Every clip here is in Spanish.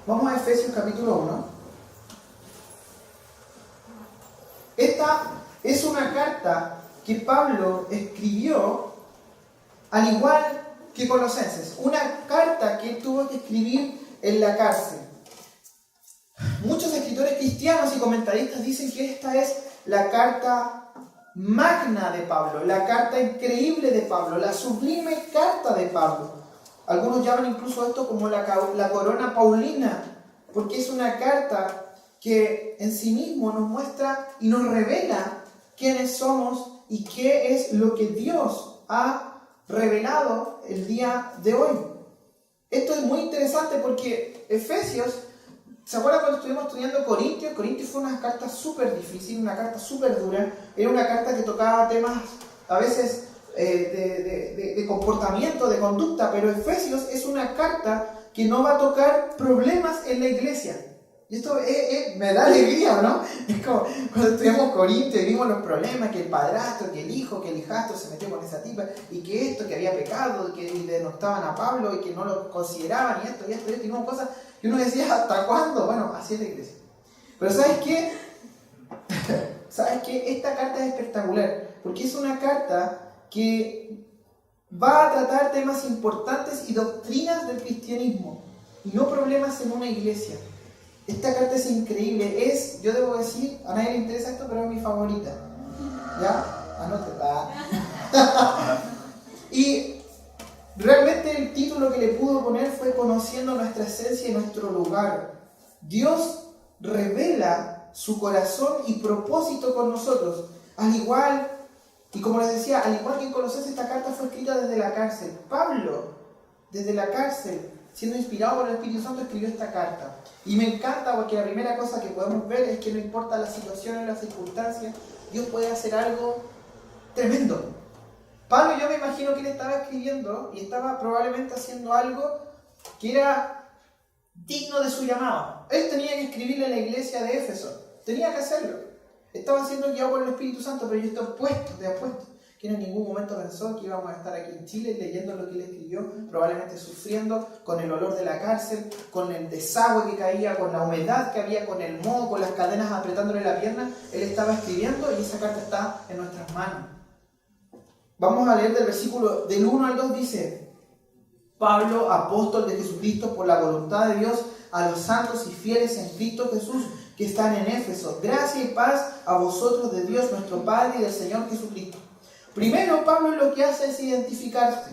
Vamos a Efesios capítulo 1. Esta es una carta que Pablo escribió al igual que Colosenses. Una carta que él tuvo que escribir en la cárcel. Muchos escritores cristianos y comentaristas dicen que esta es la carta magna de Pablo, la carta increíble de Pablo, la sublime carta de Pablo. Algunos llaman incluso esto como la corona paulina, porque es una carta que en sí mismo nos muestra y nos revela quiénes somos y qué es lo que Dios ha revelado el día de hoy. Esto es muy interesante porque Efesios, ¿se acuerdan cuando estuvimos estudiando Corintios? Corintios fue una carta súper difícil, una carta súper dura. Era una carta que tocaba temas a veces de comportamiento, de conducta, pero Efesios es una carta que no va a tocar problemas en la iglesia. Y esto me da alegría, ¿no? Es como cuando estudiamos Corintios y vimos los problemas, que el padrastro, que el hijo, que el hijastro se metió con esa tipa, y que esto, que había pecado, que denostaban a Pablo y que no lo consideraban, y esto, y vimos cosas, y uno decía, ¿hasta cuándo? Bueno, así es la iglesia. Pero ¿sabes qué? ¿Sabes qué? Esta carta es espectacular, porque es una carta que va a tratar temas importantes y doctrinas del cristianismo, y no problemas en una iglesia. Esta carta es increíble, yo debo decir, a nadie le interesa esto, pero es mi favorita. ¿Ya? Anótela. Y realmente el título que le pudo poner fue Conociendo nuestra esencia y nuestro lugar. Dios revela su corazón y propósito con nosotros. Al igual, y como les decía, al igual que en Colosenses, esta carta fue escrita desde la cárcel. Pablo, desde la cárcel, siendo inspirado por el Espíritu Santo, escribió esta carta. Y me encanta porque la primera cosa que podemos ver es que no importa la situación o las circunstancias, Dios puede hacer algo tremendo. Pablo, yo me imagino que él estaba escribiendo y estaba probablemente haciendo algo que era digno de su llamado. Él tenía que escribirle a la iglesia de Éfeso. Tenía que hacerlo. Estaba siendo guiado por el Espíritu Santo, pero yo estoy apuesto, que en ningún momento pensó que íbamos a estar aquí en Chile leyendo lo que él escribió, probablemente sufriendo con el olor de la cárcel, con el desagüe que caía, con la humedad que había, con el moho, con las cadenas apretándole la pierna. Él estaba escribiendo y esa carta está en nuestras manos. Vamos a leer del versículo del 1 al 2, dice: Pablo, apóstol de Jesucristo por la voluntad de Dios, a los santos y fieles en Cristo Jesús que están en Éfeso, gracia y paz a vosotros de Dios nuestro Padre y del Señor Jesucristo. Primero, Pablo lo que hace es identificarse.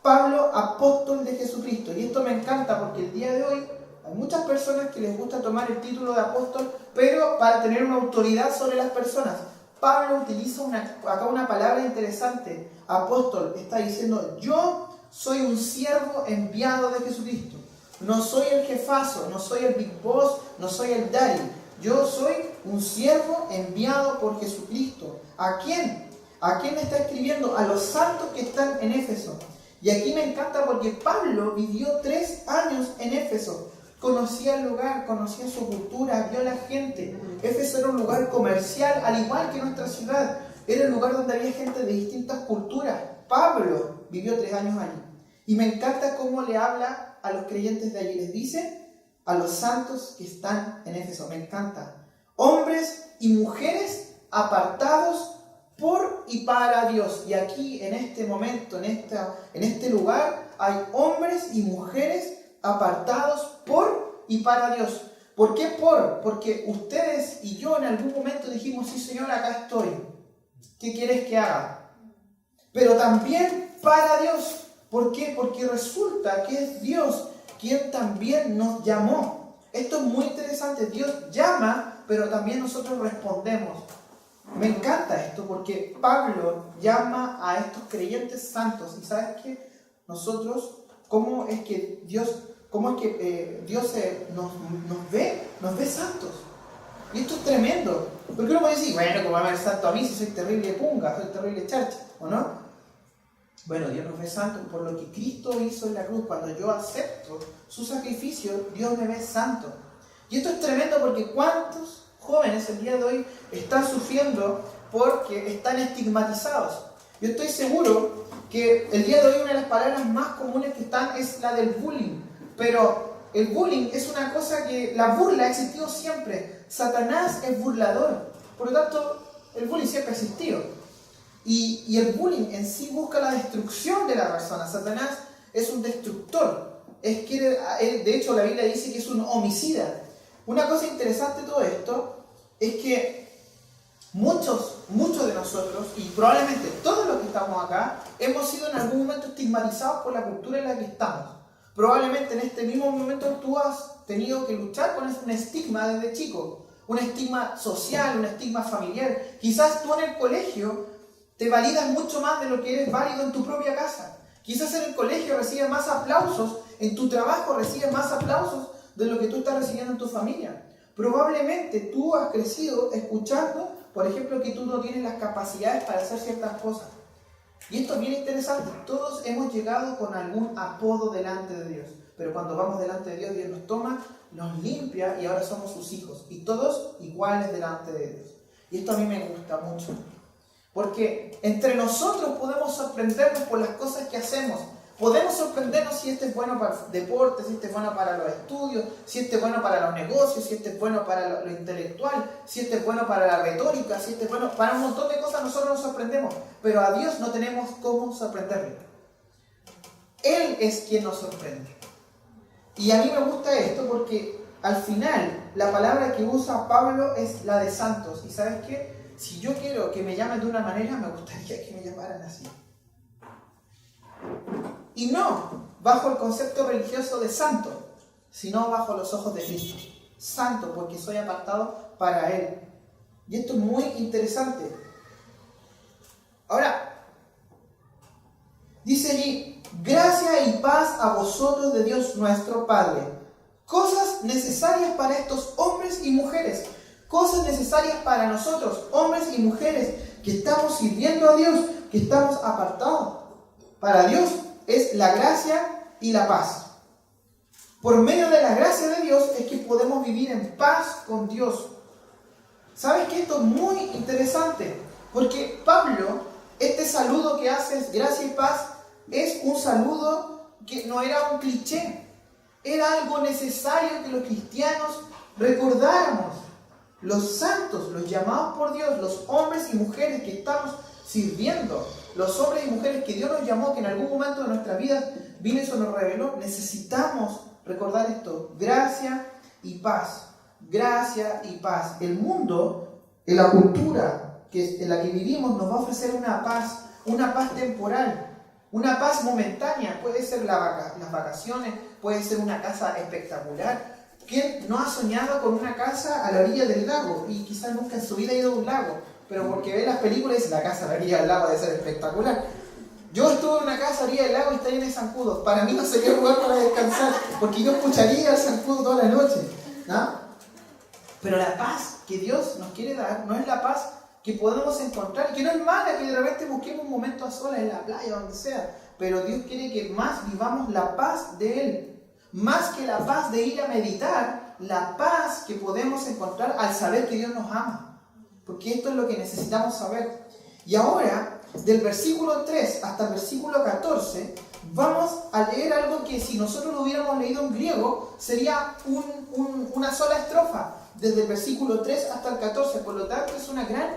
Pablo, apóstol de Jesucristo. Y esto me encanta porque el día de hoy hay muchas personas que les gusta tomar el título de apóstol, pero para tener una autoridad sobre las personas. Pablo utiliza acá una palabra interesante. Apóstol está diciendo: yo soy un siervo enviado de Jesucristo. No soy el jefazo, no soy el big boss, no soy el daddy. Yo soy un siervo enviado por Jesucristo. ¿A quién? ¿A quién está escribiendo? A los santos que están en Éfeso. Y aquí me encanta porque Pablo vivió 3 años en Éfeso. Conocía el lugar, conocía su cultura, vio a la gente. Éfeso era un lugar comercial, al igual que nuestra ciudad. Era el lugar donde había gente de distintas culturas. Pablo vivió 3 años allí. Y me encanta cómo le habla a los creyentes de allí. Les dice: a los santos que están en Éfeso. Me encanta. Hombres y mujeres apartados por y para Dios. Y aquí, en este momento, en este lugar, hay hombres y mujeres apartados por y para Dios. ¿Por qué por? Porque ustedes y yo en algún momento dijimos: sí, Señor, acá estoy. ¿Qué quieres que haga? Pero también para Dios. ¿Por qué? Porque resulta que es Dios quien también nos llamó. Esto es muy interesante. Dios llama, pero también nosotros respondemos. Me encanta esto porque Pablo llama a estos creyentes santos. ¿Y sabes qué? Nosotros, ¿cómo es que Dios nos ve santos? Y esto es tremendo. Porque uno puede decir: bueno, ¿cómo va a ver santo a mí si soy terrible punga, soy terrible charcha? ¿O no? Bueno, Dios nos ve santos por lo que Cristo hizo en la cruz. Cuando yo acepto su sacrificio, Dios me ve santo. Y esto es tremendo porque ¿cuántos jóvenes el día de hoy están sufriendo porque están estigmatizados? Yo estoy seguro que el día de hoy una de las palabras más comunes que están es la del bullying. Pero el bullying es una cosa que la burla ha existido siempre. Satanás es burlador. Por lo tanto, el bullying siempre ha existido. Y el bullying en sí busca la destrucción de la persona. Satanás es un destructor. De hecho, la Biblia dice que es un homicida. Una cosa interesante de todo esto es que muchos de nosotros, y probablemente todos los que estamos acá, hemos sido en algún momento estigmatizados por la cultura en la que estamos. Probablemente en este mismo momento tú has tenido que luchar con un estigma desde chico, un estigma social, un estigma familiar. Quizás tú en el colegio te validas mucho más de lo que eres válido en tu propia casa. Quizás en el colegio recibes más aplausos, en tu trabajo recibes más aplausos de lo que tú estás recibiendo en tu familia. Probablemente tú has crecido escuchando, por ejemplo, que tú no tienes las capacidades para hacer ciertas cosas. Y esto es bien interesante. Todos hemos llegado con algún apodo delante de Dios. Pero cuando vamos delante de Dios, Dios nos toma, nos limpia y ahora somos sus hijos. Y todos iguales delante de Dios. Y esto a mí me gusta mucho. Porque entre nosotros podemos sorprendernos por las cosas que hacemos. Podemos sorprendernos si este es bueno para el deporte, si este es bueno para los estudios, si este es bueno para los negocios, si este es bueno para lo intelectual, si este es bueno para la retórica, si este es bueno para un montón de cosas. Nosotros nos sorprendemos, pero a Dios no tenemos cómo sorprenderle. Él es quien nos sorprende. Y a mí me gusta esto porque al final la palabra que usa Pablo es la de santos. ¿Y sabes qué? Si yo quiero que me llamen de una manera, me gustaría que me llamaran así. Y no bajo el concepto religioso de santo, sino bajo los ojos de Cristo. Santo, porque soy apartado para Él. Y esto es muy interesante. Ahora, dice allí, gracia y paz a vosotros de Dios nuestro Padre. Cosas necesarias para estos hombres y mujeres. Cosas necesarias para nosotros, hombres y mujeres, que estamos sirviendo a Dios, que estamos apartados. Para Dios es la gracia y la paz. Por medio de la gracia de Dios es que podemos vivir en paz con Dios. ¿Sabes qué? Esto es muy interesante, porque Pablo, este saludo que hace, gracia y paz, es un saludo que no era un cliché, era algo necesario que los cristianos recordáramos. Los santos, los llamados por Dios, los hombres y mujeres que estamos sirviendo, los hombres y mujeres que Dios nos llamó, que en algún momento de nuestra vida vino y se nos reveló, necesitamos recordar esto: gracia y paz. Gracia y paz. El mundo, en la cultura en la que vivimos, nos va a ofrecer una paz temporal, una paz momentánea. Puede ser las vacaciones, puede ser una casa espectacular. ¿Quién no ha soñado con una casa a la orilla del lago? Y quizás nunca en su vida ha ido a un lago, pero porque ve las películas y dice, la casa a la orilla del lago debe ser espectacular. Yo estuve en una casa a la orilla del lago y está llena de zancudos. Para mí no sería un lugar para descansar, porque yo escucharía el zancudo toda la noche, ¿no? Pero la paz que Dios nos quiere dar no es la paz que podemos encontrar, que no es mala, que de repente busquemos un momento a solas en la playa o donde sea, pero Dios quiere que más vivamos la paz de Él. Más que la paz de ir a meditar, la paz que podemos encontrar al saber que Dios nos ama. Porque esto es lo que necesitamos saber. Y ahora, del versículo 3 hasta el versículo 14, vamos a leer algo que si nosotros lo hubiéramos leído en griego, sería una sola estrofa, desde el versículo 3 hasta el 14. Por lo tanto, es una gran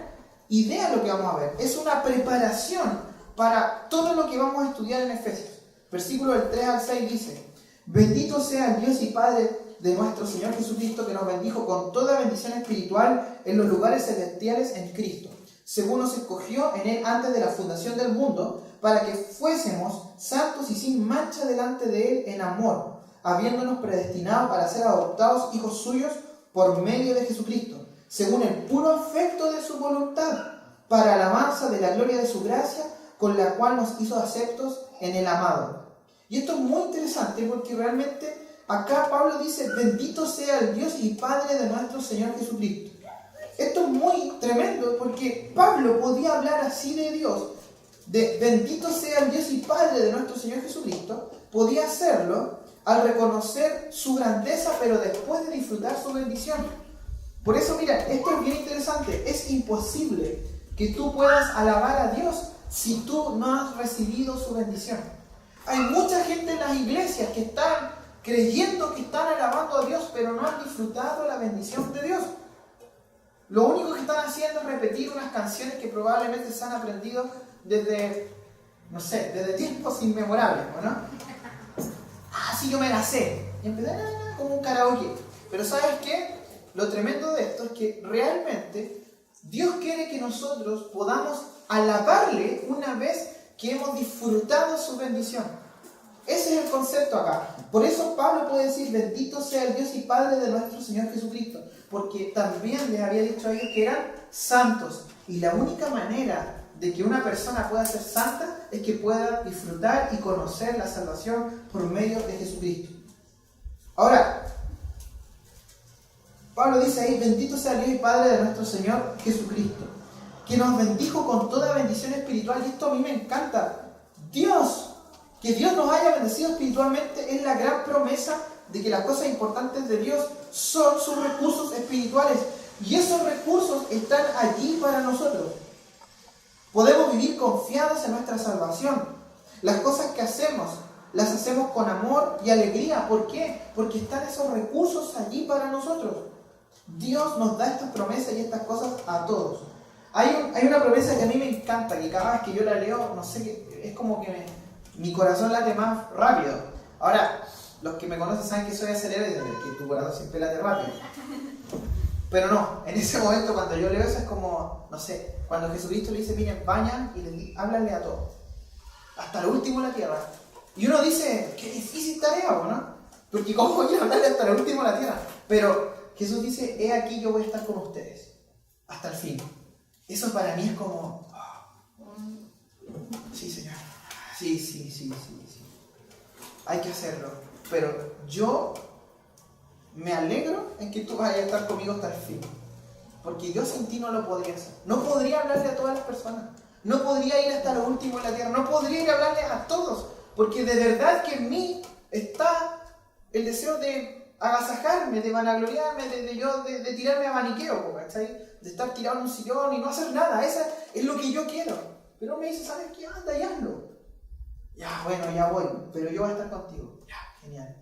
idea lo que vamos a ver. Es una preparación para todo lo que vamos a estudiar en Efesios. Versículo del 3 al 6 dice: bendito sea el Dios y Padre de nuestro Señor Jesucristo, que nos bendijo con toda bendición espiritual en los lugares celestiales en Cristo, según nos escogió en Él antes de la fundación del mundo, para que fuésemos santos y sin mancha delante de Él en amor, habiéndonos predestinado para ser adoptados hijos suyos por medio de Jesucristo, según el puro afecto de su voluntad, para alabanza de la gloria de su gracia, con la cual nos hizo aceptos en el amado. Y esto es muy interesante porque realmente acá Pablo dice, bendito sea el Dios y Padre de nuestro Señor Jesucristo. Esto es muy tremendo porque Pablo podía hablar así de Dios, de bendito sea el Dios y Padre de nuestro Señor Jesucristo. Podía hacerlo al reconocer su grandeza, pero después de disfrutar su bendición. Por eso, mira, esto es bien interesante. Es imposible que tú puedas alabar a Dios si tú no has recibido su bendición. Hay mucha gente en las iglesias que están creyendo que están alabando a Dios, pero no han disfrutado la bendición de Dios. Lo único que están haciendo es repetir unas canciones que probablemente se han aprendido desde, no sé, desde tiempos inmemorables, ¿no? Ah, sí, yo me la sé. Y empezar como un karaoke. Pero ¿sabes qué? Lo tremendo de esto es que realmente Dios quiere que nosotros podamos alabarle una vez que hemos disfrutado su bendición. Ese es el concepto acá. Por eso Pablo puede decir, bendito sea el Dios y Padre de nuestro Señor Jesucristo. Porque también les había dicho a ellos que eran santos. Y la única manera de que una persona pueda ser santa es que pueda disfrutar y conocer la salvación por medio de Jesucristo. Ahora, Pablo dice ahí, bendito sea Dios y Padre de nuestro Señor Jesucristo, que nos bendijo con toda bendición espiritual. Y esto a mí me encanta. Que Dios nos haya bendecido espiritualmente es la gran promesa de que las cosas importantes de Dios son sus recursos espirituales. Y esos recursos están allí para nosotros. Podemos vivir confiados en nuestra salvación. Las cosas que hacemos, las hacemos con amor y alegría. ¿Por qué? Porque están esos recursos allí para nosotros. Dios nos da estas promesas y estas cosas a todos. Hay una promesa que a mí me encanta, que cada vez que yo la leo, no sé, es como que mi corazón late más rápido. Ahora, los que me conocen saben que soy acelerado, que tu corazón siempre late rápido. Pero no, en ese momento cuando yo leo eso es como, no sé, cuando Jesucristo le dice, miren, vayan y háblanle a todos, hasta lo último de la tierra. Y uno dice, qué difícil tarea, ¿no? Porque ¿cómo voy a hablarle hasta lo último de la tierra? Pero Jesús dice, he aquí yo voy a estar con ustedes, hasta el fin. Eso para mí es como, sí, Señor, sí. Hay que hacerlo. Pero yo me alegro en que tú vayas a estar conmigo hasta el fin. Porque yo sin ti no lo podría hacer. No podría hablarle a todas las personas. No podría ir hasta lo último de la tierra. No podría ir a hablarle a todos. Porque de verdad que en mí está el deseo de agasajarme, de vanagloriarme, de tirarme a maniqueo, ¿cachai? De estar tirado en un sillón y no hacer nada. Eso es lo que yo quiero. Pero me dice, ¿sabes qué? Anda y hazlo. Ya, bueno, ya voy. Pero yo voy a estar contigo. Ya, genial.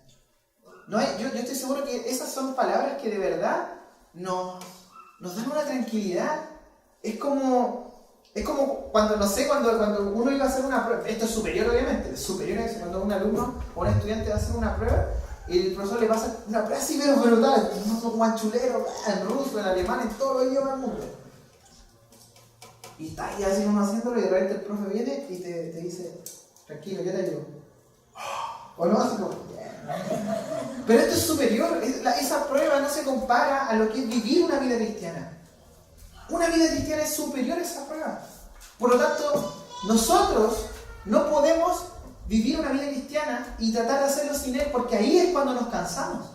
Yo estoy seguro que esas son palabras que de verdad nos dan una tranquilidad. Es como cuando, no sé, cuando uno iba a hacer una prueba. Esto es superior, obviamente. Es superior a eso. Cuando un alumno o un estudiante va a hacer una prueba y el profesor le pasa una prueba así, pero brutal. Como manchulero, en ruso, en alemán, en todos los idiomas del mundo. Y está ahí así uno haciéndolo y de repente el profe viene y te dice, tranquilo, yo te ayudo. O no, así como, pero esto es superior. Esa prueba no se compara a lo que es vivir una vida cristiana. Una vida cristiana es superior a esa prueba. Por lo tanto, nosotros no podemos vivir una vida cristiana y tratar de hacerlo sin Él, porque ahí es cuando nos cansamos.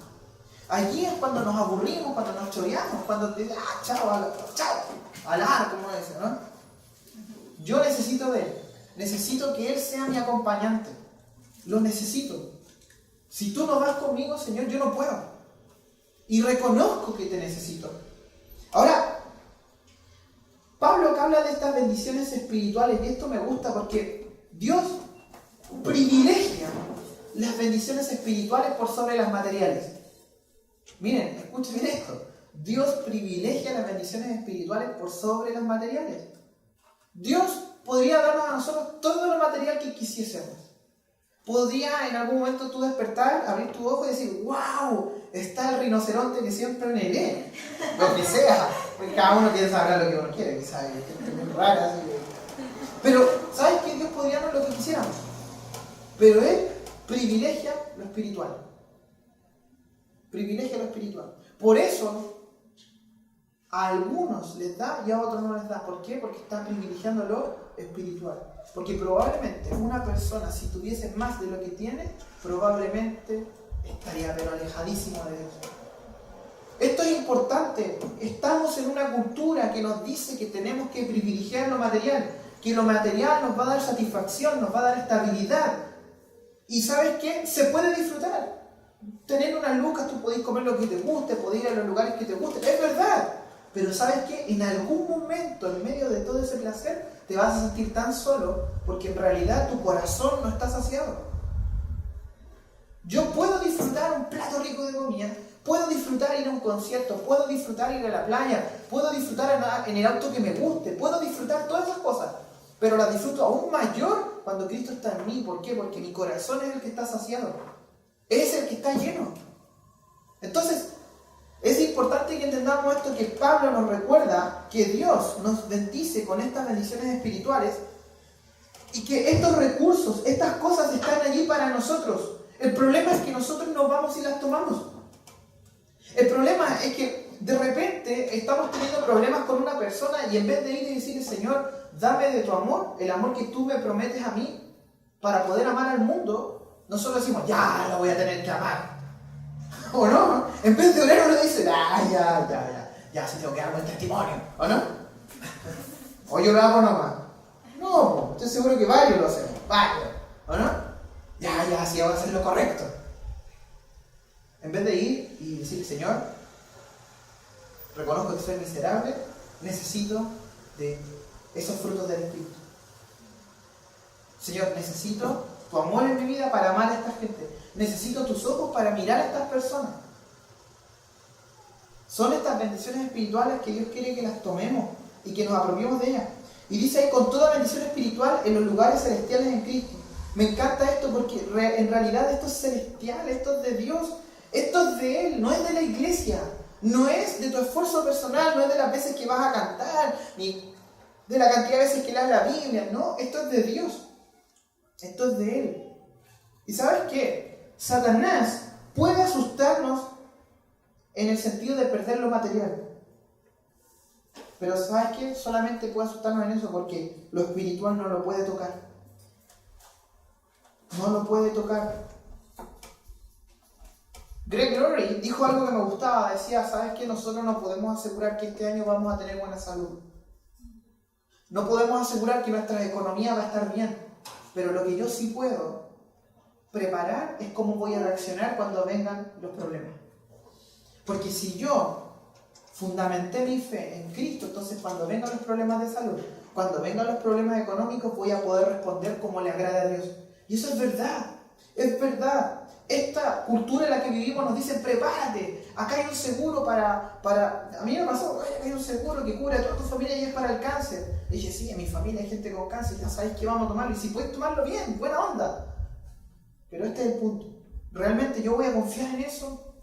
Allí es cuando nos aburrimos, cuando nos choreamos, cuando te chao, alar, como dice, ¿no? Yo necesito de Él. Necesito que Él sea mi acompañante. Lo necesito. Si tú no vas conmigo, Señor, yo no puedo. Y reconozco que te necesito. Ahora, Pablo que habla de estas bendiciones espirituales, y esto me gusta porque Dios privilegia las bendiciones espirituales por sobre las materiales. Miren, escuchen bien esto. Dios privilegia las bendiciones espirituales por sobre las materiales. Dios podría darnos a nosotros todo lo material que quisiésemos. Podría en algún momento tú despertar, abrir tu ojo y decir, ¡wow! Está el rinoceronte que siempre anhelé. Lo que sea. Cada uno quiere saber lo que uno quiere, quizás. Es muy rara. Así. Pero, ¿sabes qué? Dios podría darnos lo que quisiéramos. Pero Él privilegia lo espiritual. Privilegia lo espiritual. Por eso, a algunos les da y a otros no les da. ¿Por qué? Porque están privilegiando lo espiritual. Porque probablemente una persona, si tuviese más de lo que tiene, probablemente estaría pero alejadísimo de Dios. Esto es importante. Estamos en una cultura que nos dice que tenemos que privilegiar lo material, que lo material nos va a dar satisfacción, nos va a dar estabilidad. Y ¿sabes qué? Se puede disfrutar. Tener unas lucas, tú podés comer lo que te guste, podés ir a los lugares que te gusten, es verdad. Pero ¿sabes qué? En algún momento, en medio de todo ese placer, te vas a sentir tan solo porque en realidad tu corazón no está saciado. Yo puedo disfrutar un plato rico de comida, puedo disfrutar ir a un concierto, puedo disfrutar ir a la playa, puedo disfrutar en el auto que me guste, puedo disfrutar todas esas cosas, pero las disfruto aún mayor cuando Cristo está en mí. ¿Por qué? Porque mi corazón es el que está saciado, es el que está lleno. Entonces, es importante que entendamos esto, que Pablo nos recuerda que Dios nos bendice con estas bendiciones espirituales y que estos recursos, estas cosas están allí para nosotros. El problema es que nosotros no vamos y las tomamos. El problema es que de repente estamos teniendo problemas con una persona y en vez de ir y decirle, Señor, dame de tu amor, el amor que tú me prometes a mí para poder amar al mundo, nosotros decimos, ya lo voy a tener que amar. ¿O no? En vez de orar uno dice, ya si tengo que dar buen testimonio, ¿o no? O yo lo hago nomás. No, estoy seguro que varios lo hacemos, varios, ¿o no? Ya, si voy a hacer lo correcto. En vez de ir y decir, Señor, reconozco que soy miserable, necesito de esos frutos del Espíritu. Señor, necesito tu amor en mi vida para amar a esta gente. Necesito tus ojos para mirar a estas personas. Son estas bendiciones espirituales que Dios quiere que las tomemos y que nos apropiemos de ellas. Y dice ahí, con toda bendición espiritual en los lugares celestiales en Cristo. Me encanta esto porque en realidad esto es celestial, esto es de Dios, esto es de Él, no es de la iglesia, no es de tu esfuerzo personal, no es de las veces que vas a cantar, ni de la cantidad de veces que leas la Biblia, no, esto es de Dios, esto es de Él. ¿Y sabes qué? Satanás puede asustarnos en el sentido de perder lo material. Pero ¿sabes qué? Solamente puede asustarnos en eso porque lo espiritual no lo puede tocar. No lo puede tocar. Greg Laurie dijo algo que me gustaba. Decía, ¿sabes qué? Nosotros no podemos asegurar que este año vamos a tener buena salud. No podemos asegurar que nuestra economía va a estar bien. Pero lo que yo sí puedo preparar es cómo voy a reaccionar cuando vengan los problemas. Porque si yo fundamenté mi fe en Cristo, entonces cuando vengan los problemas de salud, cuando vengan los problemas económicos, voy a poder responder como le agrada a Dios. Y eso es verdad, es verdad. Esta cultura en la que vivimos nos dice, prepárate, acá hay un seguro para... A mí me pasó, acá hay un seguro que cubre a toda tu familia y es para el cáncer. Y dije, sí, en mi familia hay gente con cáncer, ya sabéis que vamos a tomarlo. Y si puedes tomarlo bien, buena onda. Pero este es el punto. ¿Realmente yo voy a confiar en eso?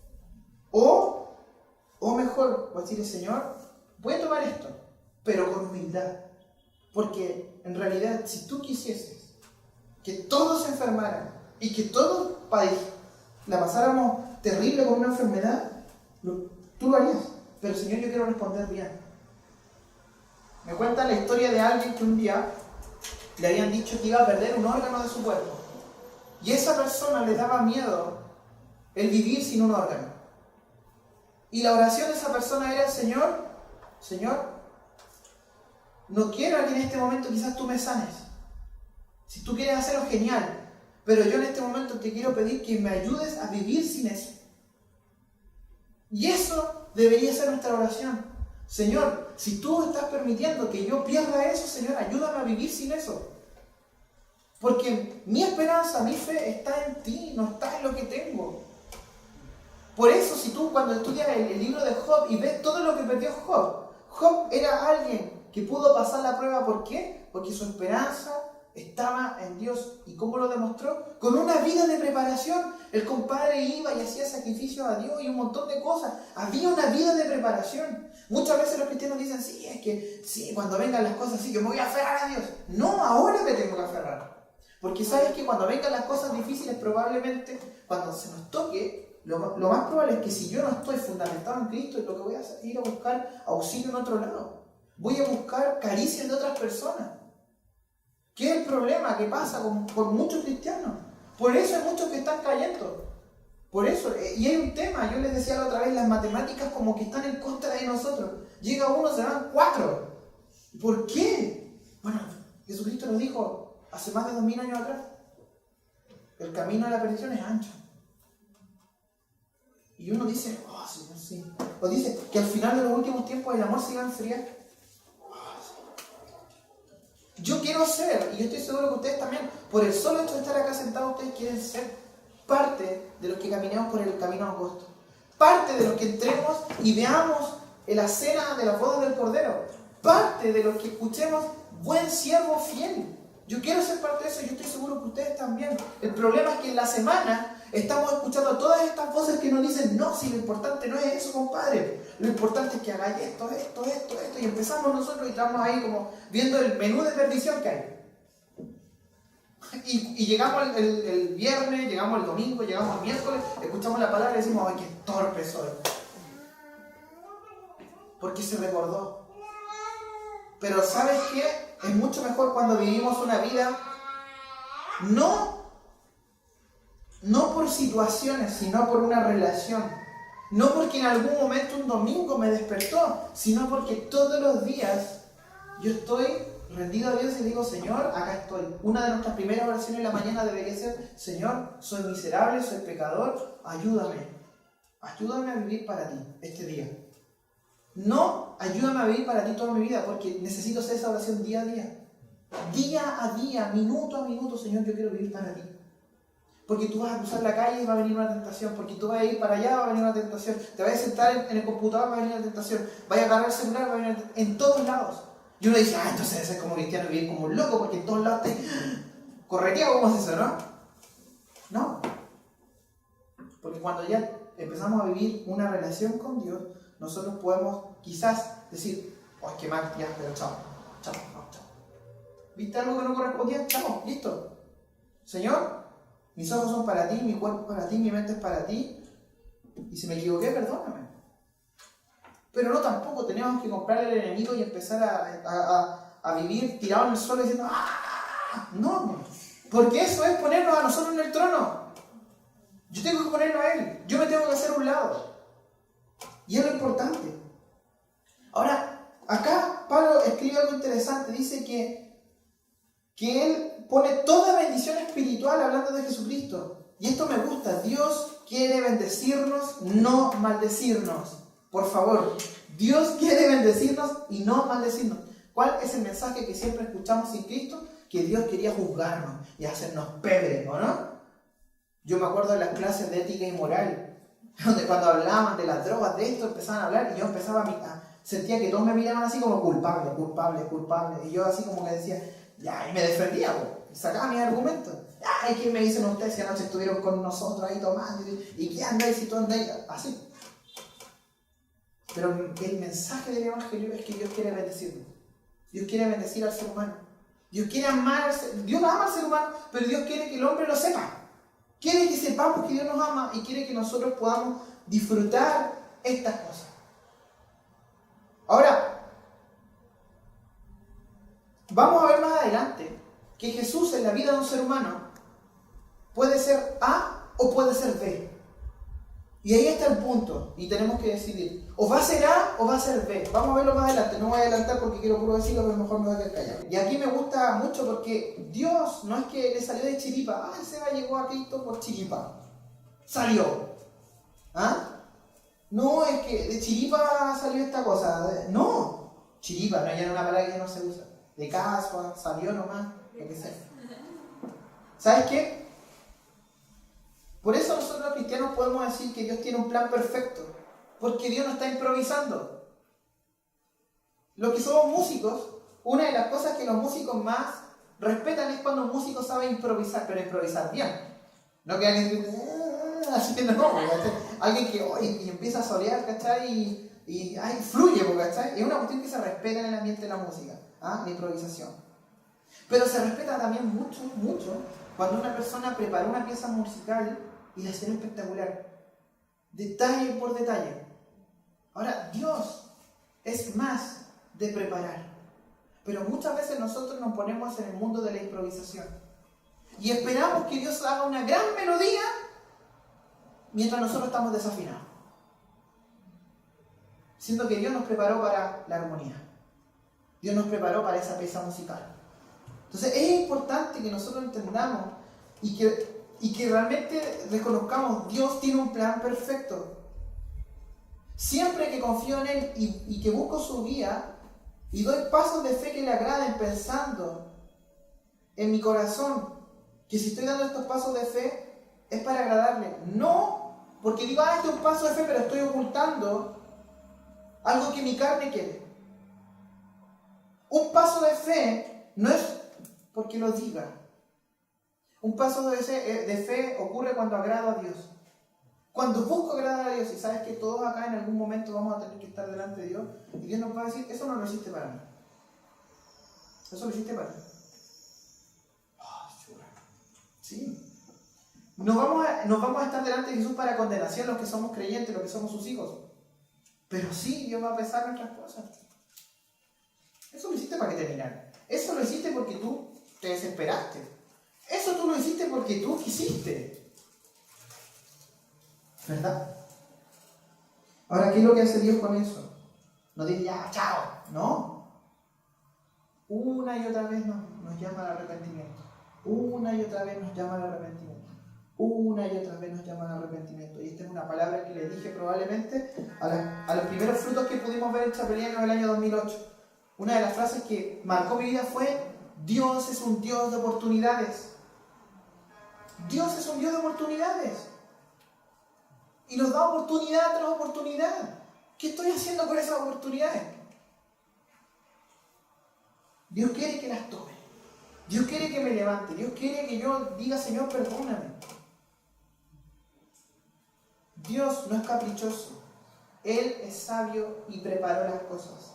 O mejor, voy a decirle, Señor, voy a tomar esto, pero con humildad. Porque en realidad, si tú quisieses que todos se enfermaran y que todos la pasáramos terrible con una enfermedad, tú lo harías. Pero Señor, yo quiero responder bien. Me cuenta la historia de alguien que un día le habían dicho que iba a perder un órgano de su cuerpo. Y a esa persona le daba miedo el vivir sin un órgano. Y la oración de esa persona era, Señor, no quiero que en este momento quizás tú me sanes. Si tú quieres hacerlo, genial. Pero yo en este momento te quiero pedir que me ayudes a vivir sin eso. Y eso debería ser nuestra oración. Señor, si tú estás permitiendo que yo pierda eso, Señor, ayúdame a vivir sin eso. Porque mi esperanza, mi fe está en ti, no está en lo que tengo. Por eso, si tú cuando estudias el libro de Job y ves todo lo que perdió Job, Job era alguien que pudo pasar la prueba. ¿Por qué? Porque su esperanza estaba en Dios. ¿Y cómo lo demostró? Con una vida de preparación. El compadre iba y hacía sacrificios a Dios y un montón de cosas. Había una vida de preparación. Muchas veces los cristianos dicen, sí, es que sí, cuando vengan las cosas, sí, yo me voy a aferrar a Dios. No, ahora me tengo que aferrar. Porque sabes que cuando vengan las cosas difíciles, probablemente, cuando se nos toque, lo más probable es que si yo no estoy fundamentado en Cristo, lo que voy a hacer es ir a buscar auxilio en otro lado. Voy a buscar caricias de otras personas. ¿Qué es el problema que pasa con muchos cristianos? Por eso hay muchos que están cayendo. Por eso, y hay un tema, yo les decía la otra vez, las matemáticas como que están en contra de nosotros. Llega uno, se van 4. ¿Por qué? Bueno, Jesucristo nos dijo hace más de 2000 años atrás, el camino a la perdición es ancho. Y uno dice, oh Señor, sí. O dice que al final de los últimos tiempos el amor se iba a enfriar. Yo quiero ser, y yo estoy seguro que ustedes también, por el solo hecho de estar acá sentados, ustedes quieren ser parte de los que caminemos por el camino angosto, parte de los que entremos y veamos en la cena de las bodas del Cordero, parte de los que escuchemos buen siervo fiel. Yo quiero ser parte de eso y yo estoy seguro que ustedes también. El problema es que en la semana estamos escuchando todas estas voces que nos dicen, no, si lo importante no es eso, compadre. Lo importante es que hagáis esto, y empezamos nosotros y estamos ahí como viendo el menú de perdición que hay. Y llegamos el viernes, llegamos el domingo, llegamos el miércoles, escuchamos la palabra y decimos, ay, qué torpe soy. Porque se recordó. Pero ¿sabes qué? Es mucho mejor cuando vivimos una vida no por situaciones, sino por una relación. No porque en algún momento un domingo me despertó, sino porque todos los días yo estoy rendido a Dios y digo, Señor, acá estoy. Una de nuestras primeras oraciones en la mañana debería ser, Señor, soy miserable, soy pecador, ayúdame. Ayúdame a vivir para ti este día. No, ayúdame a vivir para ti toda mi vida, porque necesito hacer esa oración día a día. Día a día, minuto a minuto, Señor, yo quiero vivir para ti. Porque tú vas a cruzar la calle y va a venir una tentación. Porque tú vas a ir para allá, va a venir una tentación. Te vas a sentar en el computador, va a venir una tentación. Vas a agarrar el celular, va a venir una tentación. En todos lados. Y uno dice, entonces debe ser como cristiano vivir como un loco, porque en todos lados te correteado, ¿cómo es eso, no? No. Porque cuando ya empezamos a vivir una relación con Dios, nosotros podemos quizás decir, ¡ay, qué mal! Ya, pero chao. ¿Viste algo que no correspondía? Chao, listo. Señor, mis ojos son para ti, mi cuerpo es para ti, mi mente es para ti. Y si me equivoqué, perdóname. Pero no tampoco tenemos que comprarle al enemigo y empezar a vivir tirado en el suelo diciendo, ¡ah! No, porque eso es ponernos a nosotros en el trono. Yo tengo que ponerlo a Él. Yo me tengo que hacer a un lado. Y es lo importante. Ahora, acá Pablo escribe algo interesante. Dice que Él pone toda bendición espiritual hablando de Jesucristo. Y esto me gusta. Dios quiere bendecirnos, no maldecirnos. Por favor, Dios quiere bendecirnos y no maldecirnos. ¿Cuál es el mensaje que siempre escuchamos sin Cristo? Que Dios quería juzgarnos y hacernos pedres, ¿o no? Yo me acuerdo de las clases de ética y moral, donde cuando hablaban de las drogas, de esto, empezaban a hablar y yo empezaba sentía que todos me miraban así como culpable. Y yo así como que decía, ya, y me defendía, y sacaba mis argumentos. Ay, ¿qué me dicen ustedes si anoche estuvieron con nosotros ahí tomando? ¿Y qué andáis si tú andáis? Así. Pero el mensaje del Evangelio es que Dios quiere bendecirnos. Dios quiere bendecir al ser humano. Dios quiere amar, Dios ama al ser humano, pero Dios quiere que el hombre lo sepa. Quiere que sepamos que Dios nos ama y quiere que nosotros podamos disfrutar estas cosas. Ahora, vamos a ver más adelante que Jesús en la vida de un ser humano puede ser A o puede ser B. Y ahí está el punto, y tenemos que decidir. O va a ser A o va a ser B. Vamos a verlo más adelante, no voy a adelantar porque quiero puro decirlo, pero mejor me voy a quedar callado. Y aquí me gusta mucho porque Dios no es que le salió de chiripa. El Seba llegó a Cristo por chiripa. Salió. No, es que de chiripa salió esta cosa. No, chiripa, no, ya no es una palabra que ya no se usa. De casual, salió nomás, lo que sea. ¿Sabes qué? Por eso nosotros los cristianos podemos decir que Dios tiene un plan perfecto, porque Dios no está improvisando. Los que somos músicos, una de las cosas que los músicos más respetan es cuando un músico sabe improvisar, pero improvisar bien. No que alguien así que no, alguien que y empieza a solear, ¿cachai? Y fluye, ¿cachai? Es una cuestión que se respeta en el ambiente de la música, la improvisación. Pero se respeta también mucho, cuando una persona prepara una pieza musical y la hace espectacular, detalle por detalle. Ahora, Dios es más de preparar, pero muchas veces nosotros nos ponemos en el mundo de la improvisación y esperamos que Dios haga una gran melodía mientras nosotros estamos desafinados, siendo que Dios nos preparó para la armonía. Dios nos preparó para esa pieza musical. Entonces es importante que nosotros entendamos y que realmente reconozcamos, Dios tiene un plan perfecto. Siempre que confío en Él y que busco su guía y doy pasos de fe que le agraden pensando en mi corazón que si estoy dando estos pasos de fe es para agradarle. No porque digo, este es un paso de fe, pero estoy ocultando algo que mi carne quiere. Un paso de fe no es porque lo diga. Un paso de fe ocurre cuando agrado a Dios. Cuando busco agradar a Dios, y sabes que todos acá en algún momento vamos a tener que estar delante de Dios, y Dios nos va a decir, eso no lo hiciste para mí. Eso lo hiciste para ti. Sí. No vamos a estar delante de Jesús para condenación los que somos creyentes, los que somos sus hijos. Pero sí, Dios va a pesar nuestras cosas. Eso lo hiciste para que te miraran. Eso lo hiciste porque tú te desesperaste. Eso tú lo hiciste porque tú quisiste. ¿Verdad? Ahora, ¿qué es lo que hace Dios con eso? No dice ya, chao. No. Una y otra vez nos llama al arrepentimiento. Una y otra vez nos llama al arrepentimiento. Una y otra vez nos llama al arrepentimiento. Y esta es una palabra que le dije probablemente a los primeros frutos que pudimos ver en Chapelianos en el año 2008. Una de las frases que marcó mi vida fue: Dios es un Dios de oportunidades. Dios es un Dios de oportunidades. Y nos da oportunidad tras oportunidad. ¿Qué estoy haciendo con esas oportunidades? Dios quiere que las tome. Dios quiere que me levante. Dios quiere que yo diga, Señor, perdóname. Dios no es caprichoso. Él es sabio y preparó las cosas.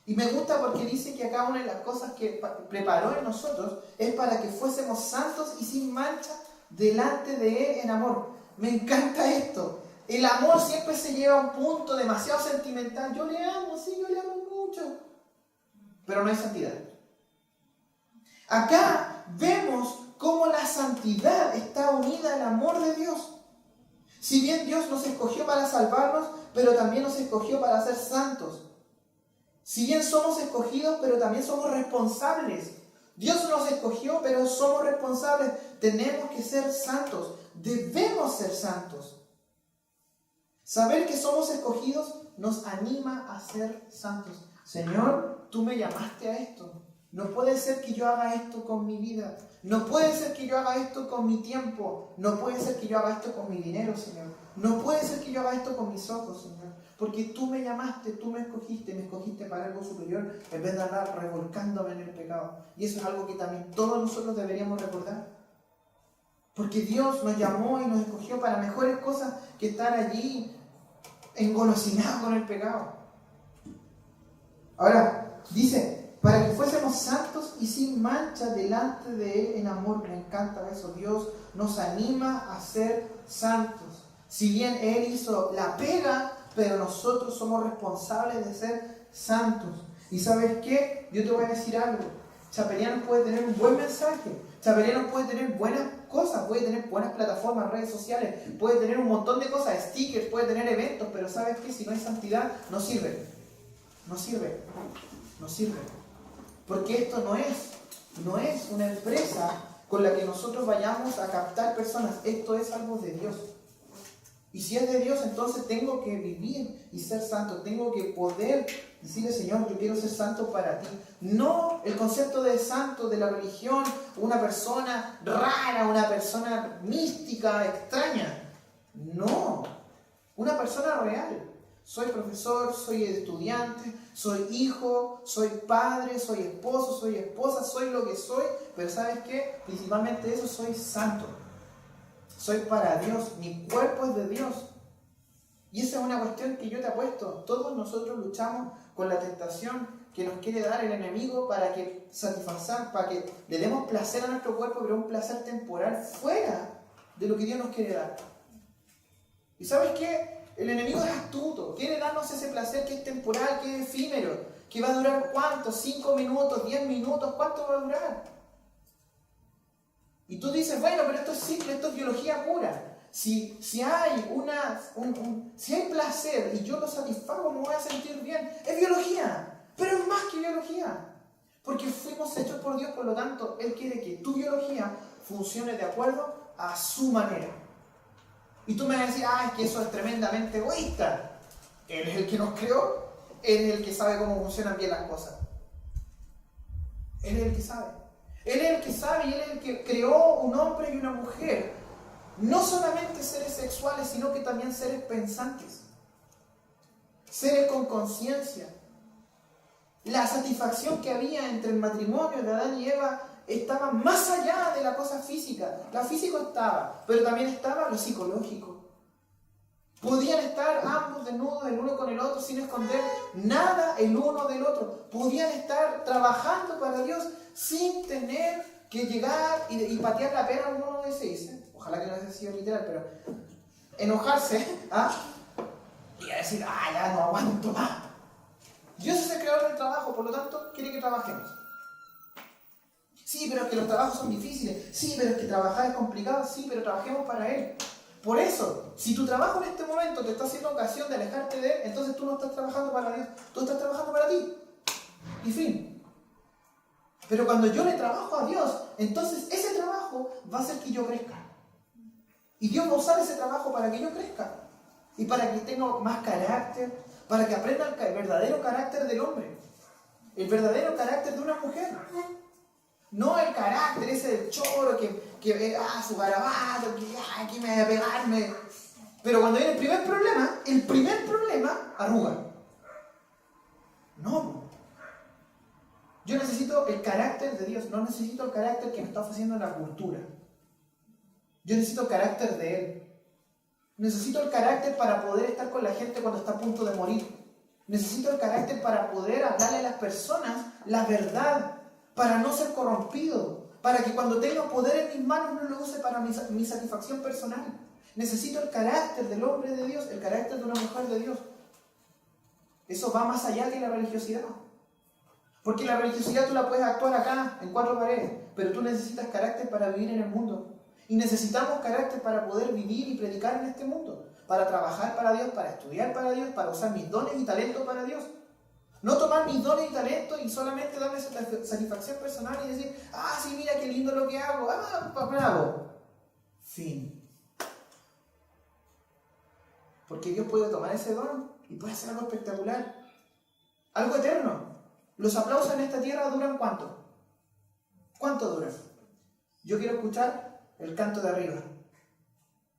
Y me gusta porque dice que acá una de las cosas que preparó en nosotros es para que fuésemos santos y sin mancha delante de Él en amor. Me encanta esto. El amor siempre se lleva a un punto demasiado sentimental. Yo le amo, sí, yo le amo mucho. Pero no hay santidad. Acá vemos cómo la santidad está unida al amor de Dios. Si bien Dios nos escogió para salvarnos, pero también nos escogió para ser santos. Si bien somos escogidos, pero también somos responsables. Dios nos escogió, pero somos responsables. Tenemos que ser santos. Debemos ser santos. Saber que somos escogidos nos anima a ser santos. Señor, tú me llamaste a esto. No puede ser que yo haga esto con mi vida. No puede ser que yo haga esto con mi tiempo. No puede ser que yo haga esto con mi dinero, Señor. No puede ser que yo haga esto con mis ojos, Señor. Porque tú me llamaste, tú me escogiste para algo superior en vez de andar revolcándome en el pecado. Y eso es algo que también todos nosotros deberíamos recordar. Porque Dios nos llamó y nos escogió para mejores cosas que estar allí engolosinados con el pecado. Ahora, dice, para que fuésemos santos y sin mancha delante de Él en amor. Me encanta eso. Dios nos anima a ser santos. Si bien Él hizo la pega, pero nosotros somos responsables de ser santos. ¿Y sabes qué? Yo te voy a decir algo. Chapelianos puede tener un buen mensaje. Chapelianos puede tener buenas cosas, puede tener buenas plataformas, redes sociales, puede tener un montón de cosas, stickers, puede tener eventos, pero ¿sabes qué? Si no hay santidad, no sirve. No sirve. No sirve. Porque esto no es una empresa con la que nosotros vayamos a captar personas. Esto es algo de Dios. Y si es de Dios, entonces tengo que vivir y ser santo. Tengo que poder decirle, Señor, yo quiero ser santo para ti. No el concepto de santo de la religión, una persona rara, una persona mística, extraña. No, una persona real. Soy profesor, soy estudiante, soy hijo, soy padre, soy esposo, soy esposa, soy lo que soy. Pero ¿sabes qué? Principalmente eso, soy santo. Soy para Dios, mi cuerpo es de Dios. Y esa es una cuestión que yo te apuesto. Todos nosotros luchamos con la tentación que nos quiere dar el enemigo para que para que le demos placer a nuestro cuerpo, pero un placer temporal fuera de lo que Dios nos quiere dar. ¿Y sabes qué? El enemigo es astuto. Quiere darnos ese placer que es temporal, que es efímero, que va a durar ¿cuánto? 5 minutos, 10 minutos, ¿cuánto va a durar? Y tú dices, bueno, pero esto es simple, esto es biología pura. Si hay si hay placer y yo lo satisfago, me voy a sentir bien. Es biología, pero es más que biología. Porque fuimos hechos por Dios, por lo tanto, Él quiere que tu biología funcione de acuerdo a su manera. Y tú me vas a decir, es que eso es tremendamente egoísta. Él es el que nos creó, Él es el que sabe cómo funcionan bien las cosas. Él es el que sabe. Él es el que sabe y Él es el que creó un hombre y una mujer no solamente seres sexuales, sino que también seres pensantes, seres con conciencia. La satisfacción que había entre el matrimonio de Adán y Eva estaba más allá de la cosa física. La física estaba, pero también estaba lo psicológico. Podían estar ambos desnudos el uno con el otro sin esconder nada el uno del otro. Podían estar trabajando para Dios sin tener que llegar y patear la pera, como uno dice. Ojalá que no haya sido literal, pero enojarse y decir, ya no aguanto más. Dios es el creador del trabajo, por lo tanto quiere que trabajemos. Sí, pero es que los trabajos son difíciles. Sí, pero es que trabajar es complicado. Sí, pero trabajemos para Él. Por eso, si tu trabajo en este momento te está haciendo ocasión de alejarte de Él, entonces tú no estás trabajando para Dios, tú estás trabajando para ti. Y fin. Pero cuando yo le trabajo a Dios, entonces ese trabajo va a hacer que yo crezca. Y Dios va a usar ese trabajo para que yo crezca. Y para que tenga más carácter, para que aprenda el verdadero carácter del hombre. El verdadero carácter de una mujer. No el carácter ese del choro que su garabato, que me voy a pegarme. Pero cuando viene el primer problema, arruga. No. Yo necesito el carácter de Dios, no necesito el carácter que me está ofreciendo la cultura. Yo necesito el carácter de Él. Necesito el carácter para poder estar con la gente cuando está a punto de morir. Necesito el carácter para poder hablarle a las personas la verdad, para no ser corrompido, para que cuando tenga poder en mis manos no lo use para mi satisfacción personal. Necesito el carácter del hombre de Dios, el carácter de una mujer de Dios. Eso va más allá que la religiosidad. Porque la religiosidad tú la puedes actuar acá, en 4 paredes, pero tú necesitas carácter para vivir en el mundo. Y necesitamos carácter para poder vivir y predicar en este mundo, para trabajar para Dios, para estudiar para Dios, para usar mis dones y talentos para Dios. No tomar mis dones y talentos y solamente darme satisfacción personal y decir, sí, mira qué lindo lo que hago, bravo. Fin. Porque Dios puede tomar ese don y puede hacer algo espectacular, algo eterno. Los aplausos en esta tierra duran ¿cuánto? ¿Cuánto duran? Yo quiero escuchar el canto de arriba.